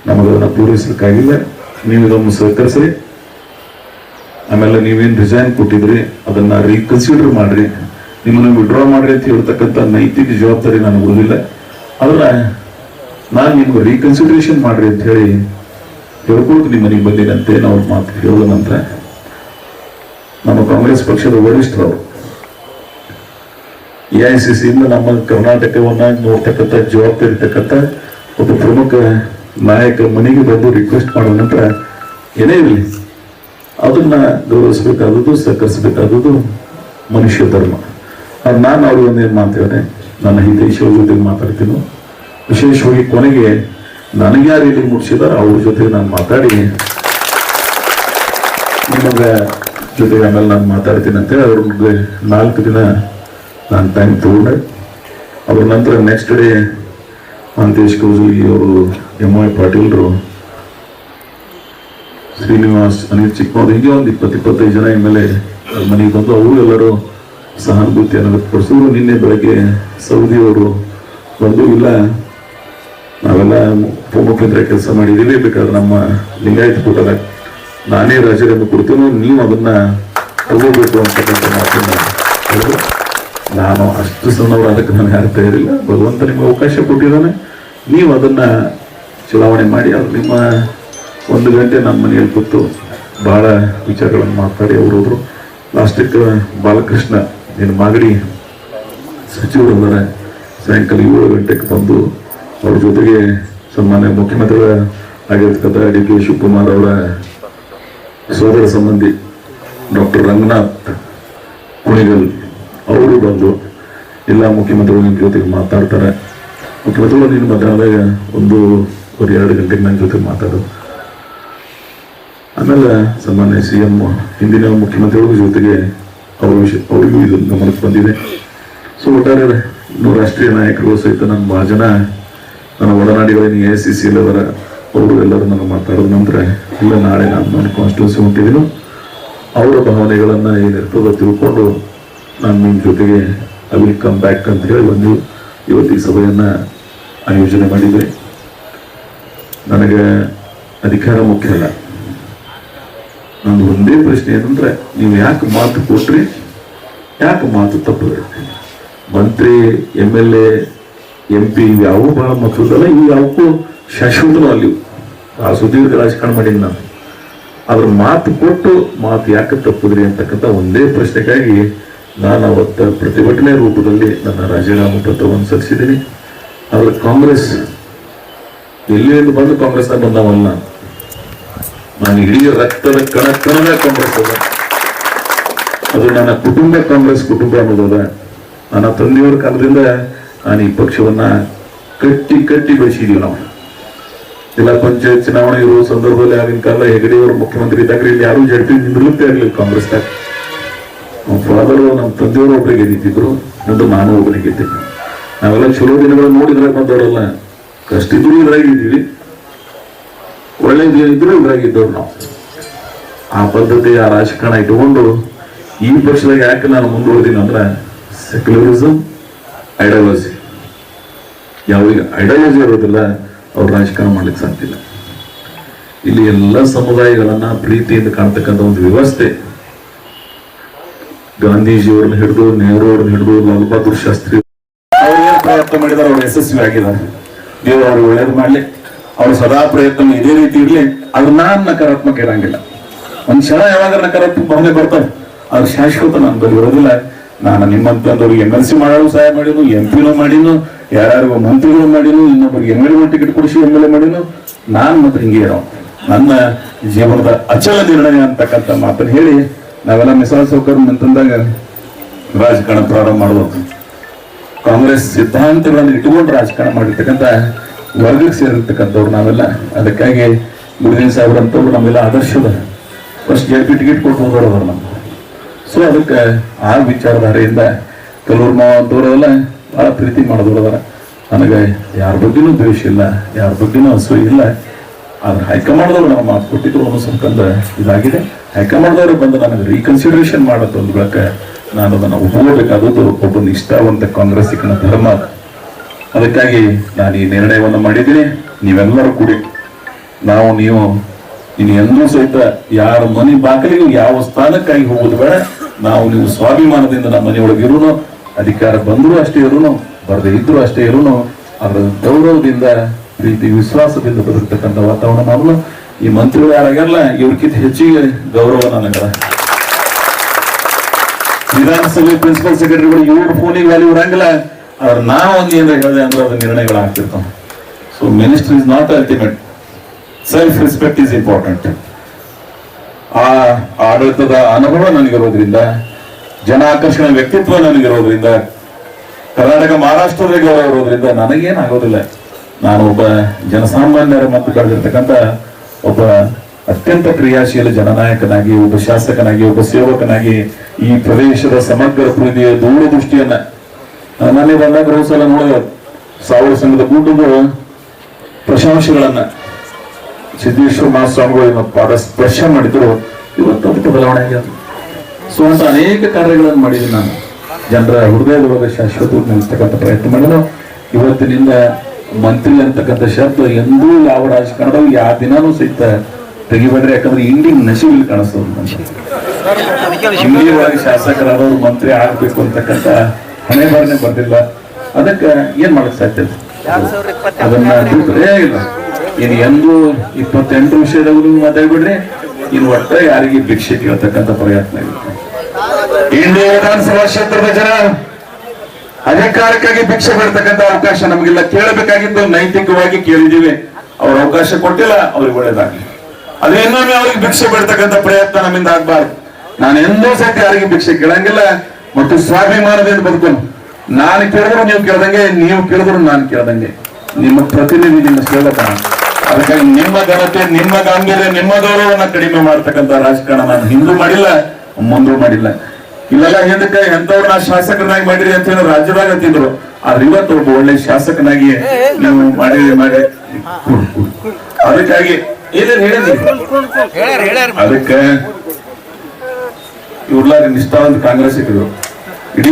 ನಮಗದನ್ನು ಪೂರೈಸಲಿಕ್ಕಾಗಿಲ್ಲ. ನೀವು ಇದನ್ನು ಸಹಕರಿಸ್ರಿ. ಆಮೇಲೆ ನೀವೇನು ರಿಸೈನ್ ಕೊಟ್ಟಿದ್ರಿ ಅದನ್ನ ರೀಕನ್ಸಿಡರ್ ಮಾಡ್ರಿ, ನಿಮ್ಮನ್ನು ವಿಡ್ರಾ ಮಾಡ್ರಿ ಅಂತ ಹೇಳ್ತಕ್ಕಂಥ ನೈತಿಕ ಜವಾಬ್ದಾರಿ ನನಗೆ ಉಳಿದಿಲ್ಲ. ಆದ್ರೆ ನಾನು ನಿಮ್ಗೆ ರೀಕನ್ಸಿಡರೇಷನ್ ಮಾಡ್ರಿ ಅಂತ ಹೇಳಿ ಹೇಳ್ಕೊಳಕ್ಕೆ ನಿಮ್ಮ ಮನೆಗೆ ಬಂದಿನಂತೆ ನಾವು ಮಾತು ಹೇಳಿದ ನಂತರ ನಮ್ಮ ಕಾಂಗ್ರೆಸ್ ಪಕ್ಷದ ವರಿಷ್ಠರು AICC ಇಂದ ನಮ್ಮ ಕರ್ನಾಟಕವನ್ನ ನೋಡ್ತಕ್ಕಂಥ ಜವಾಬ್ದಾರಿ ಇರ್ತಕ್ಕಂಥ ಒಬ್ಬ ಪ್ರಮುಖ ನಾಯಕ ಮನೆಗೆ ಬಂದು ರಿಕ್ವೆಸ್ಟ್ ಮಾಡೋ ನಂತರ ಏನೇ ಇರಲಿ ಅದನ್ನ ಗೌರವಿಸಬೇಕಾದದ್ದು, ಸಹಕರಿಸಬೇಕಾದದ್ದು ಮನುಷ್ಯ ಧರ್ಮ. ನಾನು ಅವ್ರಿಗೆ ಒಂದೇನು ಮಾತಾಡಿದೆ, ನನ್ನ ಹಿತೈಷಿಗಳ ಜೊತೆಗೆ ಮಾತಾಡ್ತೀನಿ. ವಿಶೇಷವಾಗಿ ಕೊನೆಗೆ ನನಗೆ ಯಾರು ಇಲ್ಲಿ ಮುಗಿಸಿದಾರ ಅವ್ರ ಜೊತೆಗೆ ನಾನು ಮಾತಾಡಿ ನಿಮಗೆ ಜೊತೆಗೆ ಆಮೇಲೆ ನಾನು ಮಾತಾಡ್ತೀನಿ ಅಂತೇಳಿ ಅವ್ರಿಗೆ 4 ದಿನ ನಾನು ಟೈಮ್ ತಗೊಂಡೆ. ಅವ್ರ ನಂತರ ನೆಕ್ಸ್ಟ್ ಡೇ ಮಂತೇಶ್ ಕೌಜಲ್ಗಿ ಅವರು, MY ಪಾಟೀಲ್ರು, ಶ್ರೀನಿವಾಸ್, ಅನಿಲ್ ಚಿಕ್ಕಮೋದು, ಹೀಗೆ ಒಂದು 20-25 ಜನ MLA ಮನೆಗೆ ಬಂದು ಅವರು ಎಲ್ಲರೂ ಸಹಾನುಭೂತಿಯನ್ನು ವ್ಯಕ್ತಪಡಿಸಿದ್ರು. ನಿನ್ನೆ ಬೆಳಗ್ಗೆ ಸೌದಿಯವರು ಬಂದು, ಇಲ್ಲ ನಾವೆಲ್ಲ ಉಪಮುಖ್ಯಮಂತ್ರಿ ಕೆಲಸ ಮಾಡಿದ್ದೀವಿ, ಬೇಕಾದ್ರೆ ನಮ್ಮ ಲಿಂಗಾಯತ ಕೂಟದ ನಾನೇ ರಾಜೀನಾಮೆ ಕೊಡ್ತೀನಿ, ನೀವು ಅದನ್ನ ತಗೋಬೇಕು ಅಂತಕ್ಕಂಥ ಮಾತನ್ನ ಹೇಳಿದ್ರು. ನಾನು ಅಷ್ಟು ಸಣ್ಣವರು, ಅದಕ್ಕೆ ನನಗೆ ಅರ್ಥ ಇರಲಿಲ್ಲ. ಭಗವಂತ ನಿಮಗೆ ಅವಕಾಶ ಕೊಟ್ಟಿದ್ದಾನೆ, ನೀವು ಅದನ್ನ ಚುನಾವಣೆ ಮಾಡಿ. ಅದು ನಿಮ್ಮ 1 ಗಂಟೆ ನಮ್ಮ ಮನೆಯಲ್ಲಿ ಕೂತು ಬಹಳ ವಿಚಾರಗಳನ್ನು ಮಾತಾಡಿ ಅವರು ಹೋದ್ರು. ಲಾಸ್ಟಿಗೆ ಬಾಲಕೃಷ್ಣ ನಿನ್ನ ಮಾಗಡಿ ಸಚಿವರು ಅಂದರೆ ಸಾಯಂಕಾಲ 7 ಗಂಟೆಗೆ ಬಂದು ಅವ್ರ ಜೊತೆಗೆ ಸನ್ಮಾನ್ಯ ಮುಖ್ಯಮಂತ್ರಿಗಳ ಆಗಿರ್ತಕ್ಕಂಥ DK ಶಿವಕುಮಾರ್ ಅವರ ಸೋದರ ಸಂಬಂಧಿ ಡಾಕ್ಟರ್ ರಂಗನಾಥ್ ಕುಣಿಗಲ್ ಅವರು ಬಂದು ಎಲ್ಲ ಮುಖ್ಯಮಂತ್ರಿಗಳು ನಿಮ್ಮ ಜೊತೆಗೆ ಮಾತಾಡ್ತಾರೆ. ಮುಖ್ಯಮಂತ್ರಿಗಳು ನಿನ್ನ ಮಧ್ಯಾಹ್ನದಾಗ 1-2 ಗಂಟೆಗೆ ನನ್ನ ಜೊತೆಗೆ ಮಾತಾಡೋದು. ಆಮೇಲೆ ಸನ್ಮಾನ್ಯ CM ಹಿಂದಿನ ಮುಖ್ಯಮಂತ್ರಿಗಳ ಜೊತೆಗೆ ಅವರಿಗೂ ಇದು ಗಮನಕ್ಕೆ ಬಂದಿದೆ. ಸೊ ಒಟ್ಟಾರೆ ಇನ್ನು ರಾಷ್ಟ್ರೀಯ ನಾಯಕರು ಸಹಿತ ನನ್ನ ಭಾಳ ಜನ ನನ್ನ ಒಡನಾಡಿಗಳೇನು AICC ಅವರ ಅವರು ಎಲ್ಲರೂ ನನಗೆ ಮಾತಾಡೋದ ನಂತರ ಇಲ್ಲ ನಾಳೆ ನನ್ನ ಕಾನ್ಸ್ಟಿಟ್ಯೂನ್ಸಿ ಹೊಂಟಿದ್ದೀನೋ ಅವರ ಭಾವನೆಗಳನ್ನು ಏನಿರ್ತದೋ ತಿಳ್ಕೊಂಡು ನಾನು ನಿಮ್ಮ ಜೊತೆಗೆ ಅಲ್ಲಿ ಕಮ್ ಬ್ಯಾಕ್ ಅಂತ ಹೇಳಿ ಬಂದು ಇವತ್ತು ಈ ಸಭೆಯನ್ನು ಆಯೋಜನೆ ಮಾಡಿದ್ವಿ. ನನಗೆ ಅಧಿಕಾರ ಮುಖ್ಯ ಅಲ್ಲ, ನಂದು ಒಂದೇ ಪ್ರಶ್ನೆ ಏನಂದ್ರೆ, ನೀವು ಯಾಕೆ ಮಾತು ಕೊಟ್ರಿ, ಯಾಕೆ ಮಾತು ತಪ್ಪಿದ್ರಿ? ಮಂತ್ರಿ MLA MP ಯಾವ ಬಹಳ ಮಕ್ಕಳದಲ್ಲ, ಇವು ಯಾವಕ್ಕೂ ಶಾಶ್ವತನೂ ಅಲ್ಲಿ ಆ ಸುದೀರ್ಘ ರಾಜಕಾರಣ ಮಾಡೀನಿ ನಾನು. ಅದ್ರ ಮಾತು ಕೊಟ್ಟು ಮಾತು ಯಾಕೆ ತಪ್ಪಿದ್ರಿ ಅಂತಕ್ಕಂಥ ಒಂದೇ ಪ್ರಶ್ನೆಗಾಗಿ ನಾನು ಅವತ್ತ ಪ್ರತಿಭಟನೆ ರೂಪದಲ್ಲಿ ನನ್ನ ರಾಜೀನಾಮೆ ಪತ್ರವನ್ನು ಸಲ್ಲಿಸಿದ್ದೀನಿ. ಆದ್ರೆ ಕಾಂಗ್ರೆಸ್ ಎಲ್ಲಿಂದ ಬಂದು ಕಾಂಗ್ರೆಸ್ನ ಬಂದವಲ್ಲ, ನಾನು ಇಡೀ ರಕ್ತದ ಕಣದ ಕಾಂಗ್ರೆಸ್ ಅದ, ಅದು ನನ್ನ ಕುಟುಂಬ ಕಾಂಗ್ರೆಸ್ ಕುಟುಂಬ ಅನ್ನೋದದ. ನನ್ನ ತಂದೆಯವರ ಕಾಲದಿಂದ ನಾನು ಈ ಪಕ್ಷವನ್ನ ಕಟ್ಟಿ ಬೆಳೆಸಿದೀವಿ ನಾವು. ಜಿಲ್ಲಾ ಪಂಚಾಯತ್ ಚುನಾವಣೆ ಇರುವ ಸಂದರ್ಭದಲ್ಲಿ ಆಗಿನ ಕಾಲ ಹೆಗಡೆಯವರು ಮುಖ್ಯಮಂತ್ರಿ ಇದ್ದಾಗ ಇಲ್ಲಿ ಯಾರು ಜಡ್ಪಿ ನಿಂದಲೇ ಆಗಲಿಲ್ಲ ಕಾಂಗ್ರೆಸ್ದಾಗ. ನಮ್ಮ ಫಾದರ್ ನಮ್ಮ ತಂದೆಯವರು ಒಬ್ಬರಿಗೆ ಗೆದ್ದಿದ್ರು, ನಂದು ನಾನು ಒಬ್ಬರಿಗೆ ಗೆದ್ದಿದ್ದು. ನಾವೆಲ್ಲ ಚಲೋ ದಿನಗಳು ನೋಡಿದ್ರಾಗ ಬಂದವರಲ್ಲ, ಕಷ್ಟ ಇದ್ರು ಇದ್ರಾಗಿದ್ದೀವಿ, ಒಳ್ಳೆ ಇದ್ರು ಇದ್ರಾಗಿದ್ದವ್ರು ನಾವು. ಆ ಪದ್ಧತಿ ಆ ರಾಜಕಾರಣ ಇಟ್ಕೊಂಡು ಈ ಪಕ್ಷದಾಗ ಯಾಕೆ ನಾನು ಮುಂದುವರೆದೀನಿ ಅಂದ್ರೆ, ಸೆಕ್ಯುಲರಿಸಮ್ ಐಡಿಯಾಲಜಿ, ಯಾವಾಗ ಐಡಿಯಾಲಜಿ ಇರೋದಿಲ್ಲ ಅವ್ರು ರಾಜಕಾರಣ ಮಾಡ್ಲಿಕ್ಕೆ ಸಾಧ್ಯವಿಲ್ಲ. ಇಲ್ಲಿ ಎಲ್ಲ ಸಮುದಾಯಗಳನ್ನ ಪ್ರೀತಿಯಿಂದ ಕಾಣ್ತಕ್ಕಂಥ ಒಂದು ವ್ಯವಸ್ಥೆ, ಗಾಂಧೀಜಿಯವ್ರನ್ನ ಹಿಡಿದು ನೆಹರು ಅವ್ರನ್ನ ಹಿಡಿದು ಲಾಲ್ ಬಹದ್ದೂರ್ ಶಾಸ್ತ್ರಿ ಅವ್ರು ಏನ್ ಪ್ರಯತ್ನ ಮಾಡಿದಾರೆ, ಅವ್ರು ಯಶಸ್ವಿ ಆಗಿದ್ದಾರೆ. ದೇವರು ಅವ್ರಿಗೆ ಒಳ್ಳೇದು ಮಾಡ್ಲಿ, ಅವ್ರು ಸದಾ ಪ್ರಯತ್ನ ಇದೇ ರೀತಿ ಇರ್ಲಿ. ಅದು ನಾನ್ ನಕಾರಾತ್ಮಕ ಇರಂಗಿಲ್ಲ. ಒಂದ್ ಕ್ಷಣ ಯಾವಾಗ ನಕಾರಾತ್ಮಕ ಭಾವನೆ ಬರ್ತಾರೆ, ಅದು ಶಾಶ್ವತ ನಾನು ಬಳಿ ಇರೋದಿಲ್ಲ. ನಾನು ನಿಮ್ಮಂತಂದವ್ರಿಗೆ MLC ಮಾಡೋರು ಸಹಾಯ ಮಾಡಿನು, MP ಮಾಡಿನು, ಯಾರ್ಯಾರಿಗೂ ಮಂತ್ರಿಗಳು ಮಾಡಿನು, ಇನ್ನೊಬ್ಬರಿಗೆ MLA ಟಿಕೆಟ್ ಕೊಡಿಸಿ MLA ಮಾಡಿನು. ನಾನು ಮತ್ತೆ ಹಿಂಗೆ ಇರೋ ನನ್ನ ಜೀವನದ ಅಚಲ ನಿರ್ಣಯ ಅಂತಕ್ಕಂಥ ಮಾತನ್ನು ಹೇಳಿ ನಾವೆಲ್ಲ ಮಿಸಾಲ್ ಸೌಕರ್ಯ ಅಂತಂದಾಗ ರಾಜಕಾರಣ ಪ್ರಾರಂಭ ಮಾಡಬಹುದು. ಕಾಂಗ್ರೆಸ್ ಸಿದ್ಧಾಂತಗಳನ್ನು ಇಟ್ಟುಕೊಂಡು ರಾಜಕಾರಣ ಮಾಡಿರ್ತಕ್ಕಂಥ ವರ್ಗಕ್ಕೆ ಸೇರಿರ್ತಕ್ಕಂಥವ್ರು ನಾವೆಲ್ಲ. ಅದಕ್ಕಾಗಿ ಗುರುದೇವ್ ಸಾಹೇಬ್ರಂತವ್ರು ನಮ್ಮೆಲ್ಲ ಆದರ್ಶದ ಫಸ್ಟ್ JP ಟಿಕೆಟ್ ಕೊಟ್ಟು ಹೋದವರು ನಮ್ಮ. ಸೊ ಅದಕ್ಕೆ ಆ ವಿಚಾರಧಾರೆಯಿಂದ ಕೆಲವ್ರು ಮಾವಂತವ್ರೆಲ್ಲ ಬಹಳ ಪ್ರೀತಿ ಮಾಡೋದವ್ರದಾರ. ನನಗೆ ಯಾರ ಬಗ್ಗೆನೂ ದ್ವೇಷ ಇಲ್ಲ, ಯಾರ ಬಗ್ಗೆನೂ ಅಸೂಯೆ ಇಲ್ಲ. ಆದ್ರೆ ಹೈಕಮಾಂಡ್ದವ್ರು ನಾವು ಮಾತು ಕೊಟ್ಟಿದ್ರು ಅನ್ನೋಸಂತಂದ ಇದಾಗಿದೆ. ಹೈಕಮಾಂಡ್ದವ್ರು ಬಂದು ನನಗೆ ರೀಕನ್ಸಿಡರೇಷನ್ ಮಾಡೋದು ಒಂದು ಬಳಕ ನಾನು ಅದನ್ನು ಒಪ್ಕೋಬೇಕಾದದ್ದು ಒಬ್ಬ ನಿಷ್ಠಾವಂತ ಕಾಂಗ್ರೆಸ್ಸಿನ ಧರ್ಮ. ಅದಕ್ಕಾಗಿ ನಾನು ಈ ನಿರ್ಣಯವನ್ನು ಮಾಡಿದ್ದೀನಿ. ನೀವೆಲ್ಲರೂ ಕೂಡಿ ನೀವು ಇನ್ನು ಎಂದೂ ಸಹಿತ ಯಾರ ಮನೆ ಬಾಗಿಲಿಗೂ ಯಾವ ಸ್ಥಾನಕ್ಕಾಗಿ ಹೋಗೋದು ಬೇಡ. ನೀವು ಸ್ವಾಭಿಮಾನದಿಂದ ನಮ್ಮ ಮನೆಯೊಳಗೆ ಇರೋನು, ಅಧಿಕಾರ ಬಂದರೂ ಅಷ್ಟೇ ಇರೋನು, ಬರದೇ ಇದ್ರು ಅಷ್ಟೇ ಇರೋನು. ಅದರ ಗೌರವದಿಂದ ಪ್ರೀತಿ ವಿಶ್ವಾಸದಿಂದ ಬದುಕ್ತಕ್ಕಂಥ ವಾತಾವರಣ ಮಾಡಲು. ಈ ಮಂತ್ರಿಗಳು ಯಾರಾಗಲ್ಲ, ಇವ್ರಿಗಿಂತ ಹೆಚ್ಚಿಗೆ ಗೌರವ ನನಗದ. ವಿಧಾನಸಭೆ ಪ್ರಿನ್ಸಿಪಲ್ ಸೆಕ್ರೆಟರಿಗಳು ಇವ್ರ ಫೋನಿಗೆ ವ್ಯಾಲ್ಯೂ ಇರಂಗಿಲ್ಲ, ಅವ್ರು ನಾವೊಂದು ಏನಾರ ಹೇಳಿದೆ ಅಂದ್ರೆ ಅದು ನಿರ್ಣಯಗಳಾಗ್ತಿರ್ತಾವ. So minister is not ultimate, self respect is important. ಆ ಆಡಳಿತದ ಅನುಭವ ನನಗಿರೋದ್ರಿಂದ, ಜನ ಆಕರ್ಷಣೆ ವ್ಯಕ್ತಿತ್ವ ನನಗಿರೋದ್ರಿಂದ, ಕರ್ನಾಟಕ ಮಹಾರಾಷ್ಟ್ರದ ಗೌರವ ಇರೋದ್ರಿಂದ ನನಗೇನಾಗೋದಿಲ್ಲ. ನಾನು ಒಬ್ಬ ಜನಸಾಮಾನ್ಯರ ಮತ್ತು ಕಳೆದಿರ್ತಕ್ಕಂಥ ಒಬ್ಬ ಅತ್ಯಂತ ಕ್ರಿಯಾಶೀಲ ಜನನಾಯಕನಾಗಿ, ಒಬ್ಬ ಶಾಸಕನಾಗಿ, ಒಬ್ಬ ಸೇವಕನಾಗಿ ಈ ಪ್ರದೇಶದ ಸಮಗ್ರ ಅಭಿವೃದ್ಧಿಯ ದೂರದೃಷ್ಟಿಯನ್ನ ನಾನೇ ಬಂದಾಗ ರೋಸಲ ನೋಡ ಸಾವಿರ ಸಂಘದ ಕೂಟದ ಪ್ರಶಂಸೆಗಳನ್ನ ಸಿದ್ದೇಶ್ವರ ಮಹಾಸ್ವಾಮಿಗಳು ಪಾದ ಸ್ಪರ್ಶ ಮಾಡಿದ್ರು, ಇವತ್ತು ಅದಕ್ಕೆ ಬದಲಾವಣೆ ಆಗ್ಯಾದ. ಸೊ ಅಂತ ಅನೇಕ ಕಾರ್ಯಗಳನ್ನು ಮಾಡಿದ್ದೀನಿ ನಾನು. ಜನರ ಹೃದಯದೊಳಗೆ ಶಾಶ್ವತವಾಗಿ ನಿಲ್ಲಿಸ್ತಕ್ಕಂಥ ಪ್ರಯತ್ನ ಮಾಡಿದ್ರು. ಇವತ್ತಿನಿಂದ ಮಂತ್ರಿ ಅಂತಕ್ಕಂಥ ಶಬ್ದ ಎಂದೂ ಯಾವ ರಾಜಕಾರಣದಾಗ ಯಾವ ದಿನಾನೂ ಸಹಿತ ತೆಗಿಬೇಡ್ರಿ. ಯಾಕಂದ್ರೆ ಇಂಡಿ ನಶಿವಿಲ್ಲಿ ಕಾಣಿಸ್ತದೆ. ಇಂಡಿ ಒಳಗೆ ಶಾಸಕರಾದವರು ಮಂತ್ರಿ ಆಗ್ಬೇಕು ಅಂತಕ್ಕಂಥ ಹಣೆ ಬಾರನೆ ಬಂದಿಲ್ಲ. ಅದಕ್ಕೆ ಏನ್ ಮಾಡಕ್ ಸಾಧ್ಯ? ಅದನ್ನ ಬಿಟ್ಟರೆ ಇಲ್ಲ. ಇನ್ನು ಎಂದು 28 ವಿಷಯದಲ್ಲೂ ಮಾತಾಡ್ಬಿಡ್ರಿ. ಇನ್ನು ಒಟ್ಟ ಯಾರಿಗೆ ಭಿಕ್ಷೆ ಕೇಳ್ತಕ್ಕಂಥ ಪ್ರಯತ್ನ ಇರುತ್ತೆ. ಇಂಡಿ ವಿಧಾನಸಭಾ ಕ್ಷೇತ್ರದ ಜನ ಅಧಿಕಾರಕ್ಕಾಗಿ ಭಿಕ್ಷೆ ಬೇಡ್ತಕ್ಕಂಥ ಅವಕಾಶ ನಮಗಿಲ್ಲ. ಕೇಳಬೇಕಾಗಿದ್ದು ನೈತಿಕವಾಗಿ ಕೇಳಿದೀವಿ, ಅವ್ರ ಅವಕಾಶ ಕೊಟ್ಟಿಲ್ಲ, ಅವ್ರಿಗೆ ಒಳ್ಳೇದಾಗ್ಲಿ. ಅದು ಇನ್ನೊಮ್ಮೆ ಅವ್ರಿಗೆ ಭಿಕ್ಷೆ ಬೇಡ್ತಕ್ಕಂಥ ಪ್ರಯತ್ನ ನಮ್ಮಿಂದ ಆಗ್ಬಾರ್ದು. ನಾನು ಎಂದೂ ಸಹಿತ ಯಾರಿಗೆ ಭಿಕ್ಷೆ ಕೇಳಂಗಿಲ್ಲ ಮತ್ತು ಸ್ವಾಭಿಮಾನದಿಂದ ಬದುಕೋನು. ನಾನು ಕೇಳಿದ್ರು ನೀವು ಕೇಳ್ದಂಗೆ, ನೀವು ಕೇಳಿದ್ರು ನಾನು ಕೇಳ್ದಂಗೆ. ನಿಮ್ಮ ಪ್ರತಿನಿಧಿ ನಿಮ್ಮ ಸೇವಕ. ಅದಕ್ಕಾಗಿ ನಿಮ್ಮ ಘನತೆ, ನಿಮ್ಮ ಗಾಂಭೀರ್ಯ, ನಿಮ್ಮ ಗೌರವನ್ನ ಕಡಿಮೆ ಮಾಡ್ತಕ್ಕಂಥ ರಾಜಕಾರಣ ನಾನು ಹಿಂದೂ ಮಾಡಿಲ್ಲ, ಮುಂದೂ ಮಾಡಿಲ್ಲ. ಇಲ್ಲೆಲ್ಲ ಹಿಂದಕ್ಕೆ ಎಂತವ್ರನ್ನ ಶಾಸಕನಾಗಿ ಮಾಡಿರಿ ಅಂತ ಹೇಳಿ ರಾಜ್ಯದಾಗ ಅಂತಿದ್ರು. ಆದ್ರೆ ಇವತ್ತು ಒಬ್ಬ ಒಳ್ಳೆ ಶಾಸಕನಾಗಿ ನೀವು ಮಾಡಿ ಅದಕ್ಕಾಗಿ ಅದಕ್ಕೆ ಇವ್ರೆಲ್ಲ ನಿಷ್ಠಾವಂತ ಕಾಂಗ್ರೆಸ್ ಇದ್ರು. ಇಡೀ